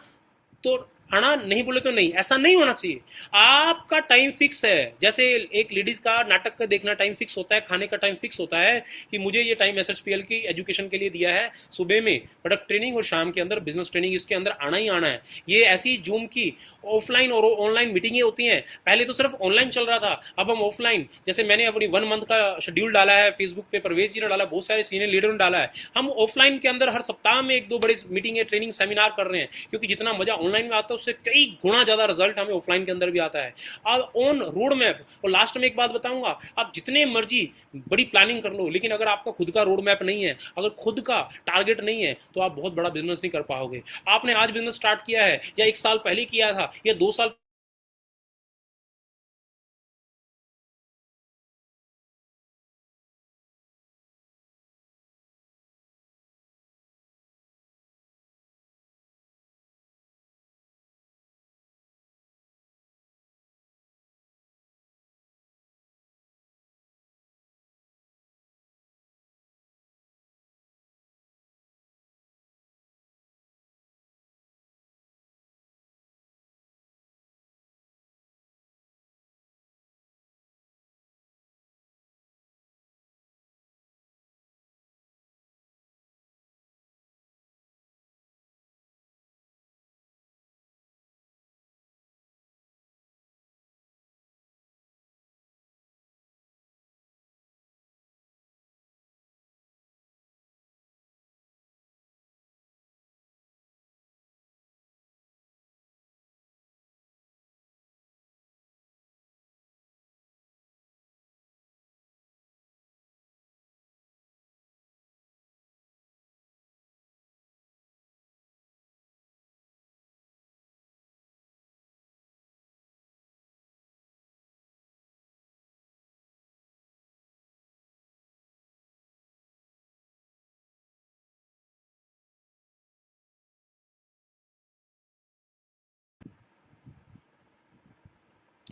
तो आना, नहीं बोले तो नहीं, ऐसा नहीं होना चाहिए। आपका टाइम फिक्स है। जैसे एक लेडीज का नाटक का देखना टाइम फिक्स होता है, खाने का टाइम फिक्स होता है कि मुझे ये टाइम एसएचपीएल की एजुकेशन के लिए दिया है, सुबह में प्रोडक्ट ट्रेनिंग और शाम के अंदर बिजनेस ट्रेनिंग, इसके अंदर आना ही आना है। ये ऐसी जूम की ऑफलाइन और ऑनलाइन मीटिंगें होती हैं। पहले तो सिर्फ ऑनलाइन चल रहा था, अब हम ऑफलाइन, जैसे मैंने अपनी 1 मंथ का शेड्यूल डाला है फेसबुक पे, प्रवेश जी ने डाला, बहुत सारे सीनियर लीडरों ने डाला है। हम ऑफलाइन के अंदर हर सप्ताह में 1-2 बड़े मीटिंग, ट्रेनिंग, सेमिनार कर रहे हैं, क्योंकि जितना मजा ऑनलाइन में आता है उससे कई गुना ज्यादा रिजल्ट हमें ऑफलाइन के अंदर भी आता है। अब ऑन रोड मैप। और लास्ट में एक बात बताऊंगा, आप जितने मर्जी बड़ी प्लानिंग कर लो, लेकिन अगर आपका खुद का रोड मैप नहीं है, अगर खुद का टारगेट नहीं है, तो आप बहुत बड़ा बिजनेस नहीं कर पाओगे। आपने आज बिजनेस स्टार्ट किया है, या 1 साल पहले किया था, या 2 साल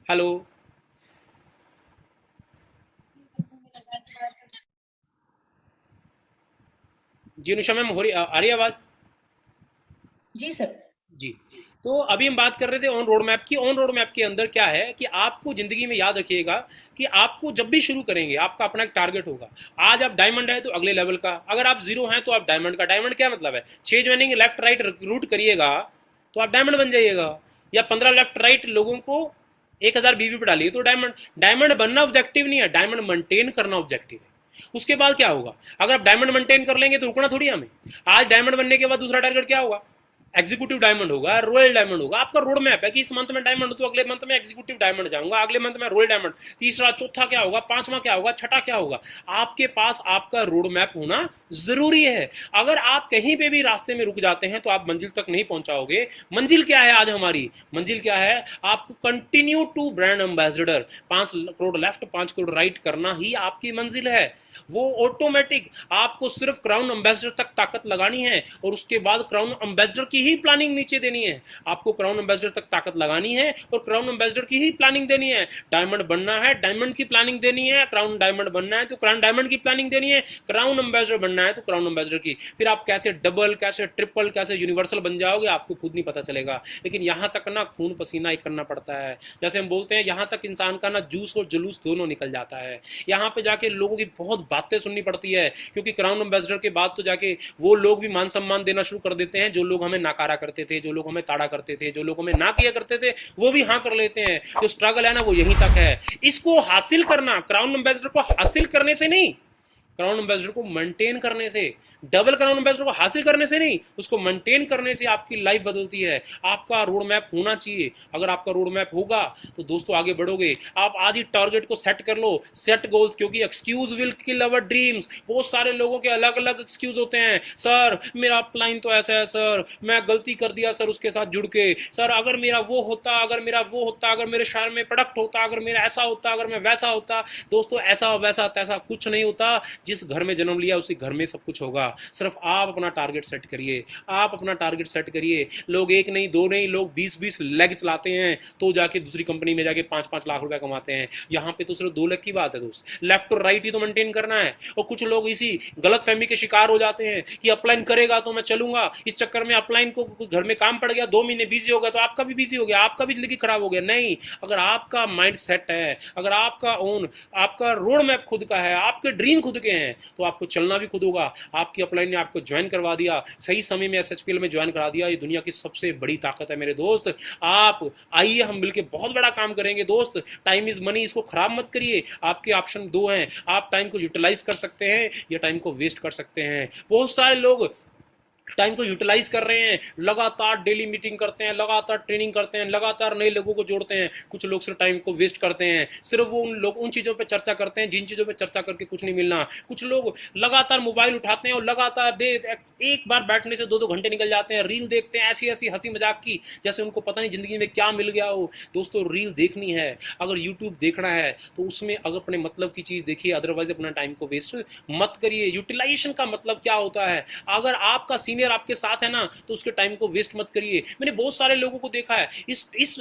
हेलो। जी अनुषा मैम, हो रही आ रही है आवाज? जी सर। जी। तो अभी हम बात कर रहे थे ऑन रोड मैप की। ऑन रोड मैप के अंदर क्या है कि आपको जिंदगी में याद रखिएगा कि आपको जब भी शुरू करेंगे आपका अपना एक टारगेट होगा। आज आप डायमंड है तो अगले लेवल का, अगर आप जीरो हैं तो आप डायमंड का। डायमंड क्या मतलब है? 6 ज्वाइनिंग लेफ्ट राइट रूट करिएगा तो आप डायमंड बन जाइएगा, या 15 लेफ्ट राइट लोगों को 1000 बीवी पे डालिए तो डायमंड। डायमंड बनना ऑब्जेक्टिव नहीं है, डायमंड मेंटेन करना ऑब्जेक्टिव है। उसके बाद क्या होगा? अगर आप डायमंड मेंटेन कर लेंगे तो रुकना थोड़ी हमें। आज डायमंड बनने के बाद दूसरा टारगेट क्या होगा? एग्जीक्यूटिव डायमंड होगा, रॉयल डायमंड होगा। आपका रोड मैप है कि इस मंथ में डायमंड तो अगले मंथ में एग्जीक्यूटिव डायमंड जाऊंगा, अगले मंथ में रॉयल डायमंड, तीसरा चौथा क्या होगा, पांचवा क्या होगा, छठा क्या होगा। आपके पास आपका रोड मैप होना जरूरी है। अगर आप कहीं पे भी रास्ते में रुक जाते हैं तो आप मंजिल तक नहीं पहुंचाओगे। मंजिल क्या है आज हमारी? मंजिल क्या है? आपको continue to brand ambassador, 5 crore left 5 crore right करना ही आपकी मंजिल है। वो ऑटोमेटिक आपको सिर्फ क्राउन एम्बेसडर तक ताकत लगानी है और उसके बाद क्राउन एम्बेसडर की ही प्लानिंग नीचे देनी है। आपको क्राउन एम्बेसडर तक ताकत लगानी है और क्राउन एम्बेसडर की ही प्लानिंग देनी है। डायमंड बनना है, डायमंड की प्लानिंग देनी है। क्राउन डायमंड बनना है तो क्राउन डायमंड की प्लानिंग देनी है। क्राउन एम्बेसडर बनना है तो क्राउन एम्बेसडर की। फिर आप कैसे डबल, कैसे ट्रिपल, कैसे यूनिवर्सल बन जाओगे आपको खुद नहीं पता चलेगा। लेकिन यहां तक ना खून पसीना एक करना पड़ता है। जैसे हम बोलते हैं यहां तक इंसान का ना जूस और जुलूस दोनों निकल जाता है। यहां पे जाके लोगों की बहुत बातें सुननी पड़ती है, क्योंकि क्राउन एम्बेसडर के बाद तो जाके वो लोग भी मान सम्मान देना शुरू कर देते हैं। जो लोग हमें नाकारा करते थे, जो लोग हमें ताड़ा करते थे, जो लोग हमें ना किया करते थे, वो भी हाँ कर लेते हैं। जो स्ट्रगल है ना वो यहीं तक है। इसको हासिल करना, क्राउन एम्बेसडर को हासिल करने से नहीं, क्राउन एम्बेसडर को मेंटेन करने से, डबल क्राउन एम्बेसडर को हासिल करने से नहीं, उसको मेंटेन करने से आपकी लाइफ बदलती है। आपका रोड मैप होना चाहिए। अगर आपका रोड मैप होगा तो दोस्तों आगे बढ़ोगे। आप आज ही टारगेट को सेट कर लो, सेट गोल्स, क्योंकि excuse will kill our dreams. बहुत सारे लोगों के अलग अलग एक्सक्यूज होते हैं। सर मेरा अपलाइन तो ऐसा है, सर मैं गलती कर दिया सर उसके साथ जुड़ के, सर अगर मेरा वो होता, अगर मेरा वो होता, अगर मेरे शहर में प्रोडक्ट होता, अगर मेरा ऐसा होता, अगर मैं वैसा होता। दोस्तों ऐसा वैसा तैसा कुछ नहीं होता। जिस घर में जन्म लिया उसी घर में सब कुछ होगा। सिर्फ आप अपना टारगेट सेट करिए, आप अपना टारगेट सेट करिए। लोग एक नहीं दो नहीं, लोग 20-20 लेग चलाते हैं तो जाके दूसरी कंपनी में जाके 5-5 लाख रुपए कमाते हैं। यहाँ पे तो सिर्फ 2 लाख की बात है दोस्त, लेफ्ट और राइट ही तो मेंटेन करना है। और कुछ लोग इसी गलत फहमी के शिकार हो जाते हैं कि अपलाइन करेगा तो मैं चलूंगा। इस चक्कर में अपलाइन को घर में काम पड़ गया, 2 महीने बिजी हो गया तो आपका भी बिजी हो गया, आपका भी जिंदगी खराब हो गया। नहीं, अगर आपका माइंड सेट है, अगर आपका ओन, आपका रोड मैप खुद का है, आपके ड्रीम खुद के हैं, तो आपको चलना भी खुद होगा। आपकी अपलाइन ने आपको ज्वाइन करवा दिया, सही समय में एसएचपीएल में ज्वाइन करा दिया। ये दुनिया की सबसे बड़ी ताकत है मेरे दोस्त। आप आइए हम मिलकर बहुत बड़ा काम करेंगे दोस्त। टाइम इज मनी, इसको खराब मत करिए। आपके ऑप्शन 2 हैं, आप टाइम को यूटिलाइज कर सकते हैं या टाइम को वेस्ट कर सकते हैं। बहुत सारे लोग टाइम को यूटिलाइज कर रहे हैं, लगातार डेली मीटिंग करते हैं, लगातार ट्रेनिंग करते हैं, लगातार नए लोगों को जोड़ते हैं। कुछ लोग सिर्फ टाइम को वेस्ट करते हैं, सिर्फ वो उन चीज़ों पे चर्चा करते हैं जिन चीज़ों पे चर्चा करके कुछ नहीं मिलना। कुछ लोग लगातार मोबाइल उठाते हैं और लगातार एक बार बैठने से 2-2 घंटे निकल जाते हैं, रील देखते हैं ऐसी ऐसी हंसी मजाक की, जैसे उनको पता नहीं जिंदगी में क्या मिल गया हो। दोस्तों रील देखनी है, अगर यूट्यूब देखना है तो उसमें अगर अपने मतलब की चीज़ देखिए, अदरवाइज अपना टाइम को वेस्ट मत करिए। यूटिलाइजेशन का मतलब क्या होता है? अगर आपका सीनियर आपके साथ है ना तो उसके टाइम को वेस्ट मत करिए। मैंने बहुत सारे लोगों को देखा है, इस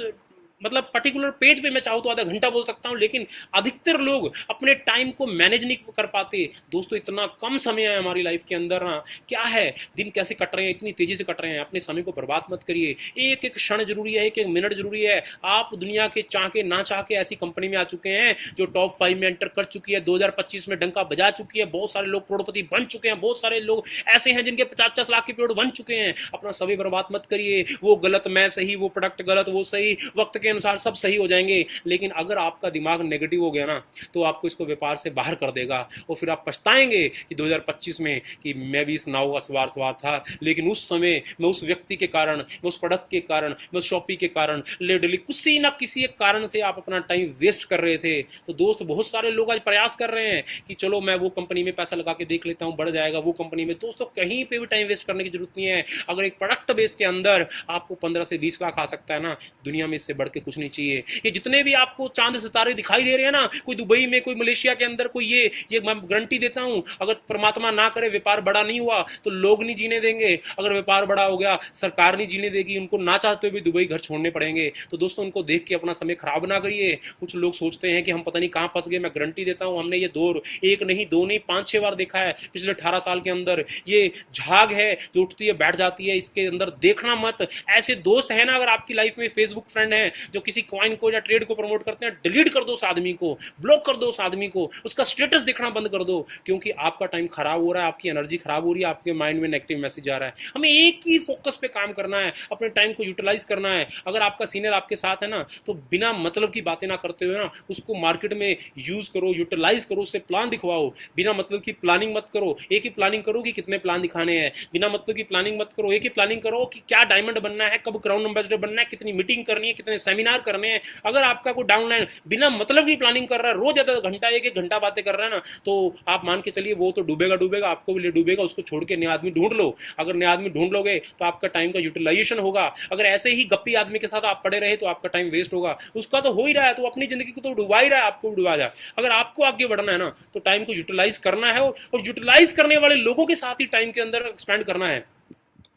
मतलब पर्टिकुलर पेज पे मैं चाहूँ तो आधा घंटा बोल सकता हूँ, लेकिन अधिकतर लोग अपने टाइम को मैनेज नहीं कर पाते। दोस्तों इतना कम समय है हमारी लाइफ के अंदर ना, क्या है दिन कैसे कट रहे हैं, इतनी तेजी से कट रहे हैं। अपने समय को बर्बाद मत करिए। एक एक क्षण जरूरी है, एक एक मिनट जरूरी है। आप दुनिया के चाह के ना चाह के ऐसी कंपनी में आ चुके हैं जो टॉप 5 में एंटर कर चुकी है, 2025 में डंका बजा चुकी है। बहुत सारे लोग करोड़पति बन चुके हैं, बहुत सारे लोग ऐसे हैं जिनके 50-50 लाख के पेड़ बन चुके हैं। अपना समय बर्बाद मत करिए। वो गलत मैं सही, वो प्रोडक्ट गलत वो सही, वक्त के अनुसार सब सही हो जाएंगे। लेकिन अगर आपका दिमाग नेगेटिव हो गया ना तो आपको इसको व्यापार से बाहर कर देगा और फिर आप पछताएंगे कि 2025 में कि मैं भी इस नाव का सवार था, लेकिन उस समय मैं उस व्यक्ति के कारण, मैं उस प्रोडक्ट के कारण, मैं उस शॉपी के कारण, लेडली किसी ना किसी एक कारण से आप अपना टाइम वेस्ट कर रहे थे। तो दोस्त बहुत सारे लोग आज प्रयास कर रहे हैं कि चलो मैं वो कंपनी में पैसा लगा के देख लेता हूं, बढ़ जाएगा वो कंपनी में। दोस्तों कहीं पे भी टाइम वेस्ट करने की जरूरत नहीं है। अगर एक प्रोडक्ट बेस के अंदर आपको 15 से 20 लाख आ सकता है ना, दुनिया में इससे बढ़ के के कुछ नहीं चाहिए। ये जितने भी आपको चांद सितारे दिखाई दे रहे हैं ना, कोई दुबई में, कोई मलेशिया के अंदर, कोई ये मैं गारंटी देता हूं, अगर परमात्मा ना करे व्यापार बड़ा नहीं हुआ तो लोग नहीं जीने देंगे। अगर व्यापार बड़ा हो गया सरकार नहीं जीने देगी, उनको ना चाहते हुए भी दुबई घर छोड़ने पड़ेंगे। तो दोस्तों उनको देख के अपना समय खराब ना करिए। कुछ लोग सोचते हैं कि हम पता नहीं कहां फंस गए। मैं गारंटी देता हूं हमने ये दौर एक नहीं दो नहीं 5-6 बार देखा है पिछले 18 साल के अंदर। ये झाग है जो उठती है बैठ जाती है, इसके अंदर देखना मत। ऐसे दोस्त है ना अगर आपकी लाइफ में, फेसबुक फ्रेंड है जो किसी कॉइन को या ट्रेड को प्रमोट करते हैं, डिलीट कर दो उस आदमी को, ब्लॉक कर दो उस आदमी को, उसका स्टेटस देखना बंद कर दो। क्योंकि आपका टाइम खराब हो रहा है, आपकी एनर्जी खराब हो रही है, आपके माइंड में नेगेटिव मैसेज आ रहा है। हमें एक ही फोकस पे काम करना है, अपने टाइम को यूटिलाइज करना है। अगर आपका सीनियर आपके साथ है ना तो बिना मतलब की बातें ना करते हुए ना उसको मार्केट में यूज करो, यूटिलाइज करो, उससे प्लान दिखवाओ। बिना मतलब की प्लानिंग मत करो। एक ही प्लानिंग करो कि कितने प्लान दिखाने हैं। बिना मतलब की प्लानिंग मत करो। एक ही प्लानिंग करो कि क्या डायमंड बनना है, कब क्राउन एम्बेसडर बनना है, कितनी मीटिंग करनी है, कितने सेमिनार करने हैं। अगर आपका कोई डाउनलाइन बिना मतलब की प्लानिंग कर रहा है, रोज आधा घंटा एक घंटा बातें कर रहा है ना, तो आप मान के चलिए वो तो डूबेगा डूबेगा, आपको भी ले डूबेगा। उसको छोड़ के नया आदमी ढूंढ लो। अगर नया आदमी ढूंढ लोगे तो आपका टाइम का यूटिलाइजेशन होगा। अगर ऐसे ही गप्पी आदमी के साथ आप पड़े रहे तो आपका टाइम वेस्ट होगा। उसका तो हो ही रहा है, तो अपनी जिंदगी को तो डुबा ही रहा है, आपको डुबा जाए। अगर आपको आगे बढ़ना है ना तो टाइम को यूटिलाइज करना है, और यूटिलाइज करने वाले लोगों के साथ ही टाइम के अंदर एक्सपेंड करना है।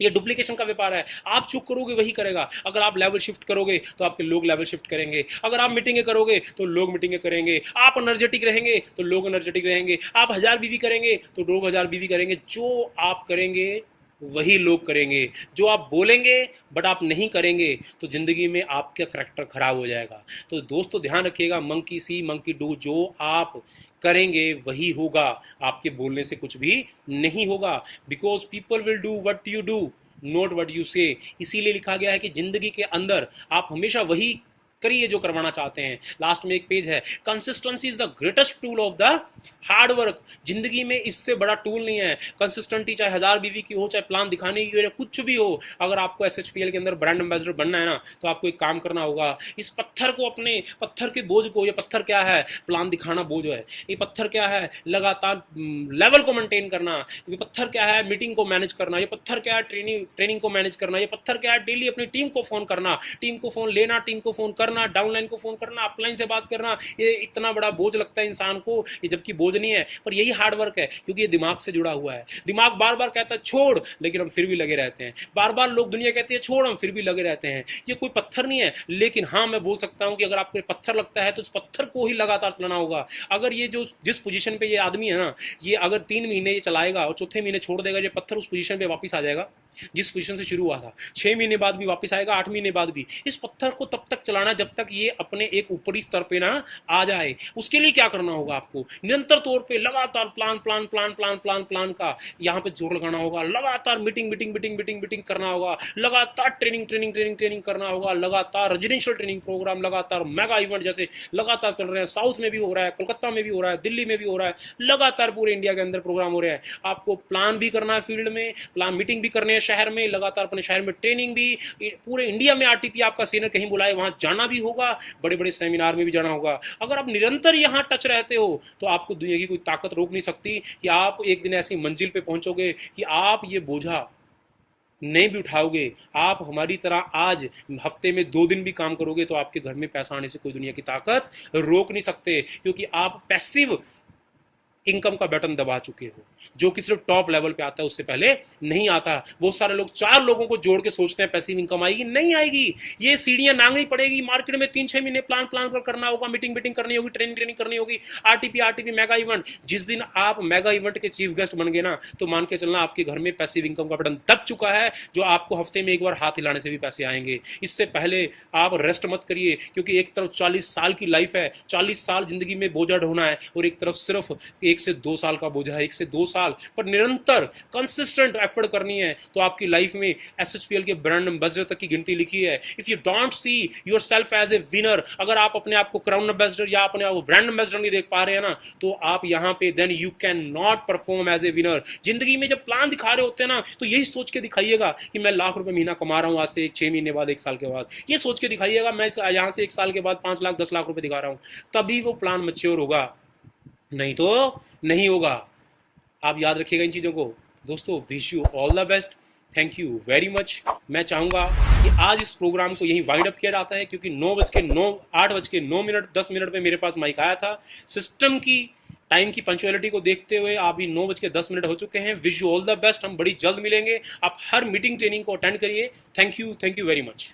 ये डुप्लीकेशन का व्यापार है। आप चुप करोगे वही करेगा। अगर आप लेवल शिफ्ट करोगे तो आपके लोग लेवल शिफ्ट करेंगे। अगर आप मीटिंगें करोगे तो लोग मीटिंगें करेंगे। आप एनर्जेटिक रहेंगे तो लोग एनर्जेटिक रहेंगे। आप 1000 बीवी करेंगे तो लोग 1000 बीवी करेंगे। जो आप करेंगे वही लोग करेंगे। जो आप बोलेंगे बट आप नहीं करेंगे तो जिंदगी में आपका करैक्टर खराब हो जाएगा। तो दोस्तों ध्यान रखिएगा, मंकी सी मंकी डू, जो आप करेंगे वही होगा। आपके बोलने से कुछ भी नहीं होगा। Because people will do what you do, not what you से। इसीलिए लिखा गया है कि जिंदगी के अंदर आप हमेशा वही करिए जो करवाना चाहते हैं। लास्ट में एक पेज है, consistency is the greatest tool of the hard work. जिंदगी में इससे बड़ा टूल नहीं है कंसिस्टेंटी। चाहे 1000 बीवी की हो, चाहे प्लान दिखाने की हो, या कुछ भी हो। अगर आपको SHPL के अंदर ब्रांड एम्बेसडर बनना है ना तो आपको एक काम करना होगा। इस पत्थर को, अपने पत्थर के बोझ को, ये पत्थर क्या है, प्लान दिखाना बोझ है। ये पत्थर क्या है, लगातार लेवल को मेंटेन करना। ये पत्थर क्या है, मीटिंग को मैनेज करना। ये पत्थर क्या है, ट्रेनिंग को मैनेज करना। ये पत्थर क्या है, डेली अपनी टीम को फोन करना, टीम को फोन लेना, टीम को फोन करना, डाउनलाइन को फोन करना, अपलाइन से बात करना। ये इतना बड़ा बोझ लगता है इंसान को, ये जबकि बोझ नहीं है, पर यही हार्ड वर्क है। क्योंकि ये दिमाग से जुड़ा हुआ है। दिमाग बार बार कहता है छोड़, लेकिन हम फिर भी लगे रहते हैं। बार बार लोग, दुनिया कहती है छोड़, हम फिर भी लगे रहते हैं। ये कोई पत्थर नहीं है। लेकिन हाँ, मैं बोल सकता हूं कि अगर आपको पत्थर लगता है तो उस पत्थर को ही लगातार चलाना होगा। अगर ये जो जिस पोजीशन पे ये आदमी है ना, ये अगर 3 महीने ये चलाएगा और चौथे महीने छोड़ देगा, ये पत्थर उस पोजीशन पे वापस आ जाएगा जिस पोजीशन से शुरू हुआ था। 6 महीने बाद भी वापस आएगा, 8 महीने बाद भी। इस पत्थर को तब तक चलाना जब तक ये अपने एक ऊपरी स्तर पे ना आ जाए। उसके लिए क्या करना होगा, आपको निरंतर तौर पे लगातार plan plan plan plan plan plan का यहाँ पे जोर लगाना होगा। लगातार meeting meeting meeting meeting meeting करना होगा। लगातार ट्रेनिंग ट्रेनिंग ट्रेनिंग ट्रेनिंग करना होगा। लगातार रेजिडेंशियल ट्रेनिंग प्रोग्राम, लगातार मेगा इवेंट जैसे लगातार चल रहे हैं। साउथ में भी हो रहा है, कोलकाता में भी हो रहा है, दिल्ली में भी हो रहा है। लगातार पूरे इंडिया के अंदर प्रोग्राम हो रहे हैं। आपको प्लान भी करना है, फील्ड में प्लान, मीटिंग भी करने हैं शहर में, लगातार अपने शहर में ट्रेनिंग भी। पूरे इंडिया में आरटीपी आपका सीनियर कहीं बुलाए वहां जाना भी होगा, बड़े बड़े सेमिनार में भी जाना होगा। अगर आप निरंतर यहां टच रहते हो तो आपको दुनिया की कोई ताकत रोक नहीं सकती कि आप एक दिन ऐसी मंजिल पे पहुंचोगे कि आप ये बोझा नहीं भी उठाओगे। आप हमारी तरह आज हफ्ते में 2 दिन भी काम करोगे तो आपके घर में पैसा आने से कोई दुनिया की ताकत रोक नहीं सकते। क्योंकि आप पैसिव इनकम का बटन दबा चुके हो, जो कि सिर्फ टॉप लेवल पे आता है, उससे पहले नहीं आता। बहुत सारे लोग 4 लोगों को जोड़ के सोचते हैं पैसिव इनकम आएगी, नहीं आएगी। ये सीढ़ियां नांगनी पड़ेगी। मार्केट में 3-6 महीने प्लान कर करना होगा, मीटिंग करनी होगी, ट्रेनिंग करनी होगी, आरटीपी मेगा इवेंट। जिस दिन आप मेगा इवेंट के चीफ गेस्ट बन गए ना तो मान के चलना आपके घर में पैसिव इनकम का बटन दब चुका है, जो आपको हफ्ते में एक बार हाथ हिलाने से भी पैसे आएंगे। इससे पहले आप रेस्ट मत करिए, क्योंकि एक तरफ 40 साल की लाइफ है, 40 साल जिंदगी में बोझा ढोना है, और एक तरफ सिर्फ 1 से 2 साल का बोझा है। 1 से 2 साल पर निरंतर कंसिस्टेंट एफर्ट करनी है तो आपकी लाइफ में SHPL के ब्रांड एम्बेसडर तक की गिनती लिखी है। If you don't see yourself as a winner, अगर आप अपने आप को क्राउन एम्बेसडर या अपने आप को ब्रांड एम्बेसडर नहीं देख पा रहे हैं ना, तो आप यहां पे then you can not perform as a winner. जिंदगी में जब प्लान दिखा रहे होते हैं ना तो यही सोच के दिखाइएगा कि मैं लाख रुपए महीना कमा रहा हूं आज से 6 महीने बाद, 1 साल के बाद। ये सोच के दिखाइएगा मैं यहां से 1 साल के बाद 5 लाख 10 लाख रुपए दिखा रहा हूं, तभी वो प्लान मैच्योर होगा, नहीं तो नहीं होगा। आप याद रखिएगा इन चीजों को। दोस्तों wish you all the best. Thank you very much. मैं चाहूँगा कि आज इस प्रोग्राम को यहीं वाइंड अप किया जाता है, क्योंकि 8:09 10 मिनट में मेरे पास माइक आया था। सिस्टम की टाइम की पंक्चुअलिटी को देखते हुए अभी 9:10 हो चुके हैं। Wish you all the best. हम बड़ी जल्द मिलेंगे। आप हर मीटिंग ट्रेनिंग को अटेंड करिए। Thank you very much.